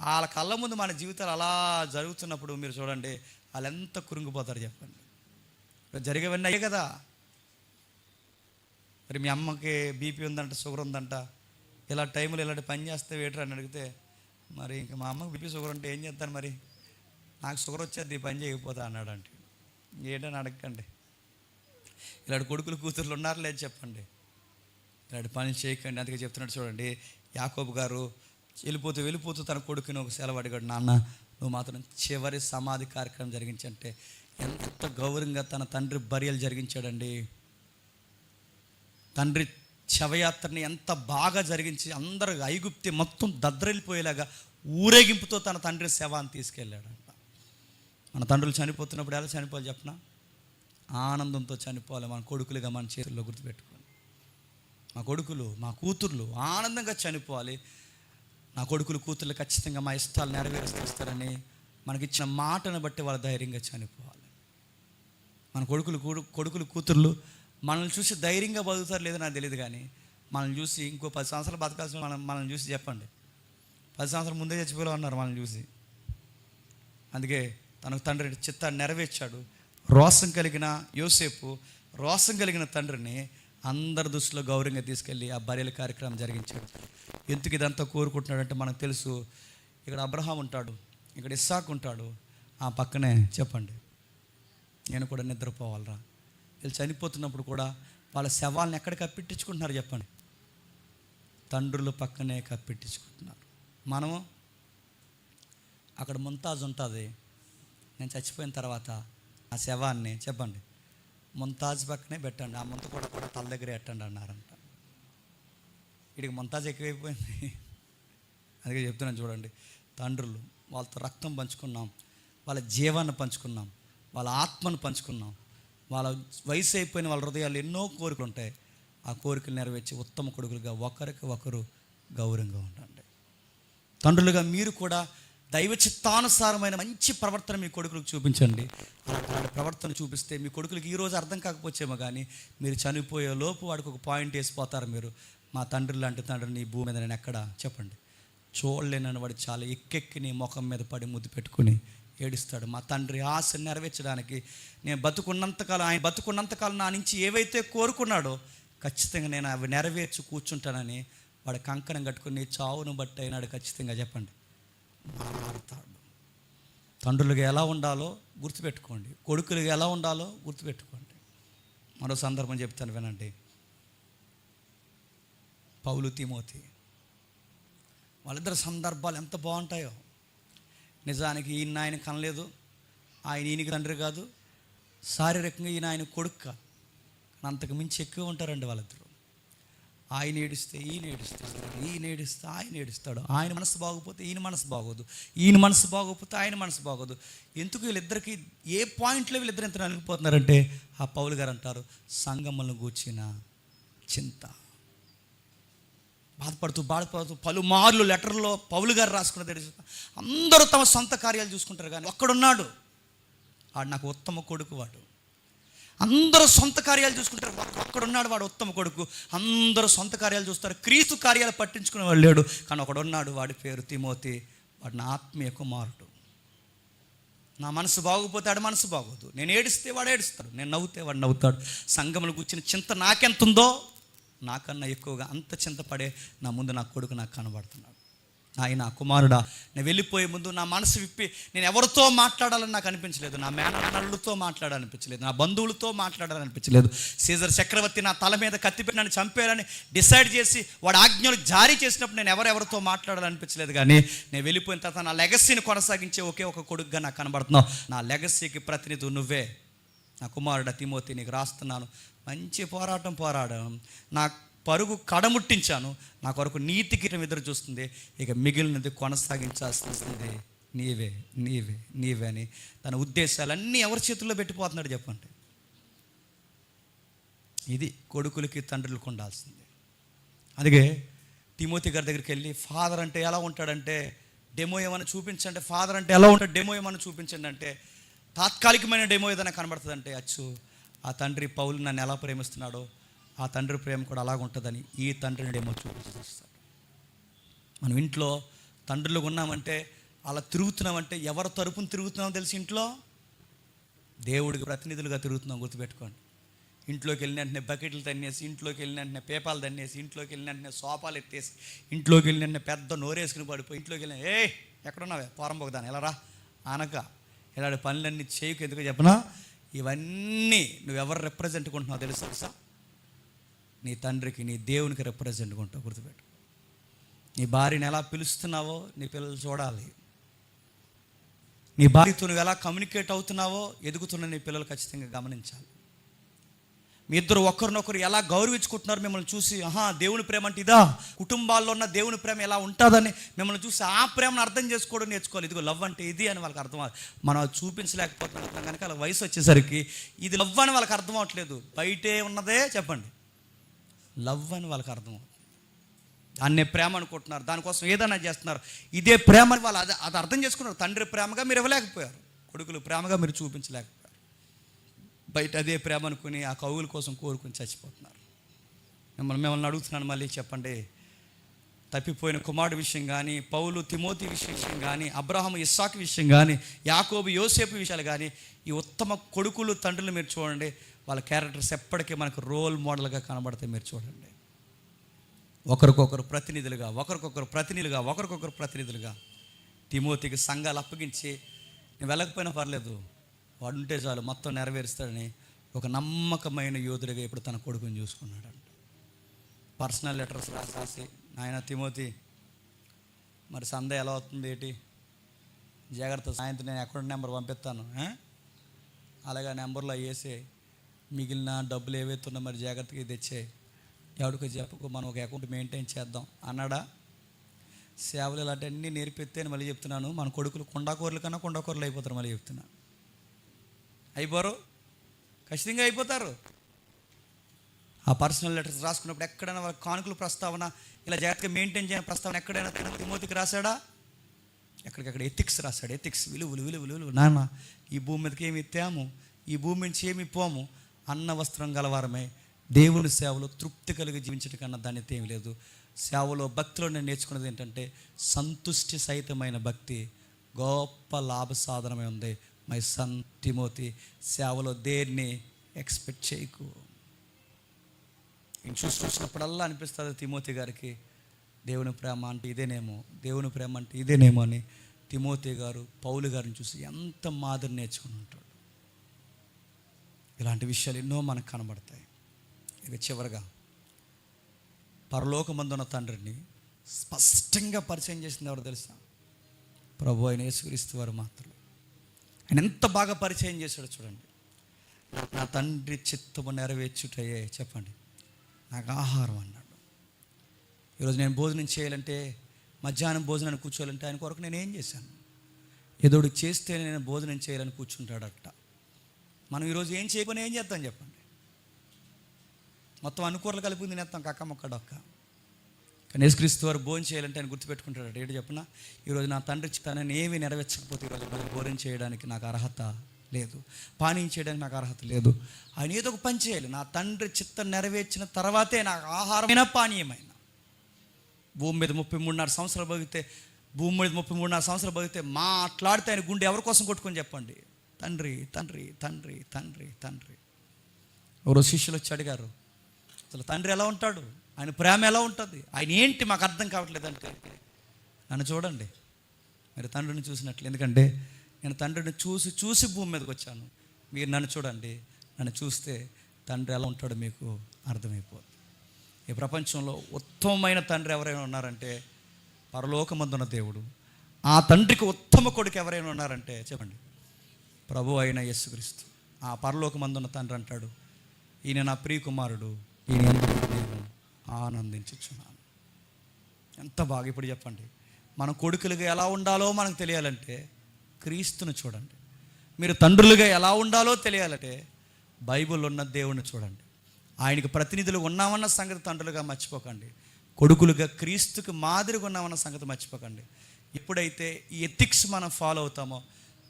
వాళ్ళ కళ్ళ ముందు మన జీవితాలు అలా జరుగుతున్నప్పుడు మీరు చూడండి వాళ్ళు ఎంత కురింగిపోతారు చెప్పండి. జరిగేవన్నీ అయ్యే కదా. మరి మీ అమ్మకి బీపీ ఉందంట, షుగర్ ఉందంట, ఇలా టైంలో ఇలాంటి పని చేస్తే వేటరు అని అడిగితే, మరి ఇంకా మా అమ్మకి బీపీ షుగర్ ఉంటే ఏం చేస్తాను, మరి నాకు షుగర్ వచ్చేది పని చేయకపోతా అన్నాడు. అంటే ఏంటని అడగండి. ఇలాంటి కొడుకులు కూతుర్లు ఉన్నారు లేదు చెప్పండి, ఇలాంటి పనులు చేయకండి. అందుకే చెప్తున్నాడు చూడండి, యాకోబు గారు వెళ్ళిపోతూ తన కొడుకుని ఒక సెలవు అడిగాడు, నాన్న నువ్వు మాత్రం చివరి సమాధి కార్యక్రమం జరిగించంటే ఎంత గౌరవంగా తన తండ్రి బరియలు జరిగించాడండి. తండ్రి శవయాత్రని ఎంత బాగా జరిగించి అందరూ ఐగుప్తి మొత్తం దద్దరిల్లిపోయేలాగా ఊరేగింపుతో తన తండ్రి శవాన్ని తీసుకెళ్ళాడంట. మన తండ్రులు చనిపోతున్నప్పుడు ఎలా చనిపోవాలి చెప్పనా? ఆనందంతో చనిపోవాలి. మన కొడుకులుగా మన చేతుల్లో గుర్తుపెట్టుకోండి. మా కొడుకులు మా కూతుర్లు ఆనందంగా చనిపోవాలి. నా కొడుకులు కూతుర్లు ఖచ్చితంగా మా ఇష్టాలు నెరవేరుస్తారని మనకిచ్చిన మాటను బట్టి వాళ్ళ ధైర్యంగా చనిపోవాలి. మన కొడుకులు కూతుర్లు మనల్ని చూసి ధైర్యంగా బతుకుతారు లేదో నాకు తెలియదు, కానీ మనల్ని చూసి ఇంకో 10 సంవత్సరాలు బతకాల్సిన మనల్ని చూసి చెప్పండి 10 సంవత్సరాల ముందే చచ్చిపోలే ఉన్నారు మనల్ని చూసి. అందుకే తనకు తండ్రి చిత్తాన్ని నెరవేర్చాడు. రోషం కలిగిన యోసేపు, రోషం కలిగిన తండ్రిని అందరి దృష్టిలో గౌరవంగా తీసుకెళ్ళి ఆ బరియల కార్యక్రమం జరిగించాడు. ఎందుకు ఇదంతా కోరుకుంటున్నాడంటే మనకు తెలుసు, ఇక్కడ అబ్రహాం ఉంటాడు, ఇక్కడ ఇస్సాకు ఉంటాడు, ఆ పక్కనే చెప్పండి నేను కూడా నిద్రపోవాలరా. వీళ్ళు చనిపోతున్నప్పుడు కూడా వాళ్ళ శవాలను ఎక్కడ కప్పెట్టించుకుంటున్నారు చెప్పండి? తండ్రుల పక్కనే కప్పెట్టించుకుంటున్నారు. మనము అక్కడ ముంతాజ్ ఉంటుంది, నేను చచ్చిపోయిన తర్వాత ఆ శవాన్ని చెప్పండి ముంతాజ్ పక్కనే పెట్టండి, ఆ ముంత కూడా తల దగ్గర పెట్టండి అన్నారంట. వీడికి ముంతాజ్ ఎక్కువైపోయింది. అందుకే చెప్తున్నాను చూడండి, తండ్రులు వాళ్ళతో రక్తం పంచుకున్నాం, వాళ్ళ జీవాన్ని పంచుకున్నాం, వాళ్ళ ఆత్మను పంచుకున్నాం, వాళ్ళ వయసు అయిపోయిన వాళ్ళ హృదయాలు ఎన్నో కోరికలు ఉంటాయి. ఆ కోరికలు నెరవేర్చి ఉత్తమ కొడుకులుగా ఒకరికి ఒకరు గౌరవంగా ఉండండి. తండ్రులుగా మీరు కూడా దైవ చిత్తానుసారమైన మంచి ప్రవర్తన మీ కొడుకులకు చూపించండి. అలాంటి ప్రవర్తన చూపిస్తే మీ కొడుకులకి ఈరోజు అర్థం కాకపోవచ్చేమో, కానీ మీరు చనిపోయే లోపు వాడికి ఒక పాయింట్ వేసిపోతారు. మీరు మా తండ్రి లాంటి తండ్రిని ఈ భూమి మీద నేను ఎక్కడ చెప్పండి చూడలేనని వాడు చాలా ఎక్కెక్కి నీ ముఖం మీద పడి ముద్దు పెట్టుకుని ఏడుస్తాడు. మా తండ్రి ఆశ నెరవేర్చడానికి నేను బతుకున్నంతకాలం, ఆయన బతుకున్నంతకాలం నా నుంచి ఏవైతే కోరుకున్నాడో ఖచ్చితంగా నేను అవి నెరవేర్చి కూర్చుంటానని వాడు కంకణం కట్టుకుని చావును బట్టి అయినాడు ఖచ్చితంగా చెప్పండి మారుతాడు. తండ్రులుగా ఎలా ఉండాలో గుర్తుపెట్టుకోండి, కొడుకులుగా ఎలా ఉండాలో గుర్తుపెట్టుకోండి. మరో సందర్భం చెప్తాను వినండి. పౌలు తిమోతి వాళ్ళిద్దరు సందర్భాలు ఎంత బాగుంటాయో. నిజానికి ఈయన ఆయన కనలేదు, ఆయన ఈయనకి తండ్రి కాదు, శారీరకంగా ఈయన ఆయన కొడుకు కాదు, అంతకు మించి ఎక్కువ ఉంటారండి వాళ్ళిద్దరు. ఆయన ఏడిస్తే ఈయన ఏడుస్తాడు, ఈయన ఏడిస్తే ఆయన ఏడుస్తాడు. ఆయన మనసు బాగోపోతే ఈయన మనసు బాగోదు, ఈయన మనసు బాగోపోతే ఆయన మనసు బాగోదు. ఎందుకు వీళ్ళిద్దరికి ఏ పాయింట్లో వీళ్ళిద్దరు ఎంత నలిగిపోతున్నారంటే ఆ పౌలు గారు అంటారు, సంగములను గూర్చిన చింత. బాధపడుతూ పలుమార్లు లెటర్లో పౌలు గారు రాసుకున్నది అందరూ తమ సొంత కార్యాలు చూసుకుంటారు, కానీ ఒక్కడున్నాడు వాడు నాకు ఉత్తమ కొడుకు. వాడు అందరూ సొంత కార్యాలు చూసుకుంటారు, ఒక్కడున్నాడు వాడు ఉత్తమ కొడుకు. అందరూ సొంత కార్యాలు చూస్తారు, క్రీస్తు కార్యాలు పట్టించుకునే వాడు లేడు. కానీ ఒకడున్నాడు, వాడి పేరు తిమోతి, వాడు నా ఆత్మీయ కుమారుడు. నా మనసు బాగోపోతే ఆడు మనసు బాగోదు. నేను ఏడిస్తే వాడు ఏడుస్తాడు, నేను నవ్వుతే వాడు నవ్వుతాడు. సంఘములకు వచ్చిన చింత నాకెంతుందో నాకన్నా ఎక్కువగా అంత చింతపడే నా ముందు నా కొడుకు నాకు కనబడుతున్నాడు. నా కుమారుడా, నేను వెళ్ళిపోయే ముందు నా మనసు విప్పి నేను ఎవరితో మాట్లాడాలని నాకు అనిపించలేదు. నా మేనల్లుతో మాట్లాడాలనిపించలేదు, నా బంధువులతో మాట్లాడాలనిపించలేదు. సీజర్ చక్రవర్తి నా తల మీద కత్తిపెట్టి నన్ను చంపేయాలని డిసైడ్ చేసి వాడు ఆజ్ఞలు జారీ చేసినప్పుడు నేను ఎవరెవరితో మాట్లాడాలనిపించలేదు. కానీ నేను వెళ్ళిపోయిన తర్వాత నా లెగసీని కొనసాగించే ఒకే ఒక కొడుకుగా నాకు కనబడుతున్నావు. నా లెగసీకి ప్రతినిధి నువ్వే. నా కుమారుడా తిమోతి, నీకు రాస్తున్నాను, మంచి పోరాటం నా పరుగు కడముట్టించాను, నా కొరకు నీతి కిరీటం ఎదురు చూస్తుంది, ఇక మిగిలినది కొనసాగించాల్సింది నీవే అని తన ఉద్దేశాలన్నీ ఎవరి చేతుల్లో పెట్టిపోతున్నాడు చెప్పండి. ఇది కొడుకులకి తండ్రులకు ఉండాల్సింది. అందుకే తిమోతి గారి దగ్గరికి వెళ్ళి ఫాదర్ అంటే ఎలా ఉంటాడంటే డెమో ఏమైనా చూపించండి, ఫాదర్ అంటే ఎలా ఉంటాడు డెమో ఏమైనా చూపించండి అంటే తాత్కాలికమైన డెమో ఏదైనా కనబడుతుందంటే అచ్చు ఆ తండ్రి పౌలు నన్ను ఎలా ప్రేమిస్తున్నాడో ఆ తండ్రి ప్రేమ కూడా అలాగ ఉంటుందని ఈ తండ్రిని డెమో చూపిస్తాడు. మనం ఇంట్లో తండ్రులుగా ఉన్నామంటే అలా తిరుగుతున్నామంటే ఎవరి తరపున తిరుగుతున్నామో తెలిసి ఇంట్లో దేవుడికి ప్రతినిధులుగా తిరుగుతున్నాం, గుర్తుపెట్టుకోండి. ఇంట్లోకి వెళ్ళిన వెంటనే బకెట్లు తన్నేసి, ఇంట్లోకి వెళ్ళిన వెంటనే పేపాలు తన్నేసి, ఇంట్లోకి వెళ్ళిన వెంటనే సోఫాలు ఎత్తేసి, ఇంట్లోకి వెళ్ళిన వెంటనే పెద్ద నోరేసుకుని పడిపోయి, ఇంట్లోకి వెళ్ళిన ఎక్కడున్నావే పోరంబోగదాన్ని ఎలా రా అనక ఇలాంటి పనులన్నీ చేయకు. ఎందుకు చెప్పనా, ఇవన్నీ నువ్వెవరు రిప్రజెంట్ కొంటున్నావు తెలుసా? నీ తండ్రికి, నీ దేవునికి రిప్రజెంట్ కొంటావు, గుర్తుపెట్టు. నీ భార్యని ఎలా పిలుస్తున్నావో నీ పిల్లలు చూడాలి. నీ భార్యతో నువ్వు ఎలా కమ్యూనికేట్ అవుతున్నావో ఎదుగుతున్న నీ పిల్లలు ఖచ్చితంగా గమనించాలి. మీ ఇద్దరు ఒకరినొకరు ఎలా గౌరవించుకుంటున్నారు మిమ్మల్ని చూసి, దేవుని ప్రేమ అంటే ఇదా, కుటుంబాల్లో ఉన్న దేవుని ప్రేమ ఎలా ఉంటుందని మిమ్మల్ని చూసి ఆ ప్రేమను అర్థం చేసుకోవడం నేర్చుకోవాలి. ఇదిగో లవ్ అంటే ఇది అని వాళ్ళకి అర్థం. మనం చూపించలేకపోతున్నాం కనుక వాళ్ళ వయసు వచ్చేసరికి ఇది లవ్ అని వాళ్ళకి అర్థం అవ్వట్లేదు. బయటే ఉన్నదే చెప్పండి లవ్ అని వాళ్ళకి అర్థం అవుతుంది. దాన్నే ప్రేమ అనుకుంటున్నారు, దానికోసం ఏదైనా చేస్తున్నారు. ఇదే ప్రేమ అని వాళ్ళు అది అర్థం చేసుకున్నారు. తండ్రి ప్రేమగా మీరు ఇవ్వలేకపోయారు, కొడుకులు ప్రేమగా మీరు చూపించలేకపోయారు. బయట అదే ప్రేమ అనుకుని ఆ కవుల కోసం కోరుకుని చచ్చిపోతున్నారు. మిమ్మల్ని అడుగుతున్నాను, మళ్ళీ చెప్పండి. తప్పిపోయిన కుమారుడు విషయం కానీ, పౌలు తిమోతి విషయం కానీ, అబ్రహాము ఇస్సాకు విషయం కానీ, యాకోబు యోసేపు విషయాలు కానీ, ఈ ఉత్తమ కొడుకులు తండ్రులు మీరు చూడండి, వాళ్ళ క్యారెక్టర్స్ ఎప్పటికీ మనకు రోల్ మోడల్గా కనబడతాయి. మీరు చూడండి, ఒకరికొకరు ప్రతినిధులుగా తిమోతికి సంఘాలు అప్పగించి నేను వెళ్ళకపోయినా పర్లేదు, వాడు ఉంటే చాలు మొత్తం నెరవేరుస్తాడని ఒక నమ్మకమైన యోధుడిగా ఇప్పుడు తన కొడుకుని చూసుకున్నాడంట. పర్సనల్ లెటర్స్ రాసి, నాయన తిమోతి మరి సందే ఎలా అవుతుంది ఏంటి జాగ్రత్త, సాయంత్రం నేను అకౌంట్ నెంబర్ పంపిస్తాను, అలాగే నెంబర్లో వేసే, మిగిలిన డబ్బులు ఏవైతున్నా మరి జాగ్రత్తగా తెచ్చే, ఎవడికి చెప్పకు, మనం ఒక అకౌంట్ మెయింటైన్ చేద్దాం అన్నాడా? సేవలు ఇలాంటివన్నీ నేర్పిస్తే అని మళ్ళీ చెప్తున్నాను, మన కొడుకులు కుండాకూరల కన్నా కుండాకూరలు అయిపోతారు. మళ్ళీ చెప్తున్నా, అయిపోరు, ఖచ్చితంగా అయిపోతారు. ఆ పర్సనల్ లెటర్స్ రాసుకున్నప్పుడు ఎక్కడైనా వాళ్ళ కానుకల ప్రస్తావన ఇలా జాగ్రత్తగా మెయింటైన్ చేయని ప్రస్తావన ఎక్కడైనా తిమోతికి రాశాడా? ఎక్కడికక్కడ ఎథిక్స్ రాశాడు. ఎథిక్స్, విలువలు. నాన్న ఈ భూమి మీదకి ఏమి ఎత్తాము, ఈ భూమి నుంచి ఏమి పోము, అన్న వస్త్రం గలవారమే, దేవుని సేవలో తృప్తి కలిగి జీవించడం కన్నా దాన్ని ఏమి లేదు. సేవలో భక్తిలో నేను నేర్చుకున్నది ఏంటంటే సంతుష్టి సహితమైన భక్తి గొప్ప లాభ సాధనమై ఉంది. మై సన్ తిమోతి, సేవలో దేన్ని ఎక్స్పెక్ట్ చేయకు. చూసినప్పుడల్లా అనిపిస్తుంది తిమోతి గారికి దేవుని ప్రేమ అంటే ఇదేనేమో అని తిమోతి గారు పౌలు గారిని చూసి ఎంత మాదిరి నేర్చుకుని ఉంటాడు. ఇలాంటి విషయాలు ఎన్నో మనకు కనబడతాయి. ఇక చివరిగా పరలోకమందున్న తండ్రిని స్పష్టంగా పరిచయం చేసింది ఎవరు తెలుసా? ప్రభు అయిన యేసుక్రీస్తు వారు మాత్రమే. ఆయన ఎంత బాగా పరిచయం చేశాడో చూడండి. నా తండ్రి చిత్తము నెరవేర్చుటయే చెప్పండి నాకు ఆహారం అన్నాడు. ఈరోజు నేను భోజనం చేయాలంటే, మధ్యాహ్నం భోజనాన్ని కూర్చోవాలంటే ఆయన కొరకు నేను ఏం చేశాను? ఏదోడు చేస్తే నేను భోజనం చేయాలని కూర్చుంటాడట. మనం ఈరోజు ఏం చేయకపోయినా ఏం చేస్తాం చెప్పండి? మొత్తం అన్ని కూరలు కలిపి తినేస్తాం, కక్క మొక్కడొక్క. కానీ యేసుక్రీస్తు వారు భోజనం చేయాలంటే ఆయన గుర్తుపెట్టుకుంటాడు. ఏంటి చెప్పిన, ఈరోజు నా తండ్రి చిత్తాన్ని ఏమీ నెరవేర్చకపోతే ఈరోజు భోజనం చేయడానికి నాకు అర్హత లేదు, పానీయం చేయడానికి నాకు అర్హత లేదు. ఆయన ఏదో ఒక పని చేయాలి. నా తండ్రి చిత్తం నెరవేర్చిన తర్వాతే నాకు ఆహారమైన పానీయమైన. భూమి మీద 33.5 సంవత్సరాలు బతికితే భూమి మీద 33 సంవత్సరాలు బతికితే మాట్లాడితే ఆయన గుండె ఎవరి కోసం కొట్టుకొని చెప్పండి? తండ్రి తండ్రి తండ్రి తండ్రి తండ్రి. ఎవరో శిష్యులు వచ్చి అడిగారు, అసలు తండ్రి ఎలా ఉంటాడు, ఆయన ప్రేమ ఎలా ఉంటుంది, ఆయన ఏంటి మాకు అర్థం కావట్లేదంటే, నన్ను చూడండి మీరు తండ్రిని చూసినట్లు, ఎందుకంటే నేను తండ్రిని చూసి చూసి భూమి మీదకి వచ్చాను. మీరు నన్ను చూడండి, నన్ను చూస్తే తండ్రి ఎలా ఉంటాడో మీకు అర్థమైపోతుంది. ఈ ప్రపంచంలో ఉత్తమమైన తండ్రి ఎవరైనా ఉన్నారంటే పరలోకమందున్న దేవుడు. ఆ తండ్రికి ఉత్తమ కొడుకు ఎవరైనా ఉన్నారంటే చెప్పండి, ప్రభు అయిన యేసుక్రీస్తు. ఆ పరలోకమందున్న తండ్రి అంటాడు, ఈయన నా ప్రియ కుమారుడు, ఈయన నేను ఆనందించుచున్నాను. ఎంత బాగా. ఇప్పుడు చెప్పండి, మన కొడుకులుగా ఎలా ఉండాలో మనకు తెలియాలంటే క్రీస్తును చూడండి. మీరు తండ్రులుగా ఎలా ఉండాలో తెలియాలంటే బైబిల్లో ఉన్న దేవుణ్ణి చూడండి. ఆయనకి ప్రతినిధులు ఉన్నామన్న సంగతి తండ్రులుగా మర్చిపోకండి. కొడుకులుగా క్రీస్తుకు మాదిరిగా ఉన్నామన్న సంగతి మర్చిపోకండి. ఎప్పుడైతే ఈ ఎథిక్స్ మనం ఫాలో అవుతామో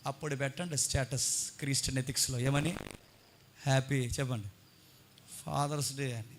అప్పుడు పెట్టండి స్టేటస్ క్రిస్టియన్ ఎథిక్స్లో ఏమని, హ్యాపీ చెప్పండి ఫాదర్స్ డే అని.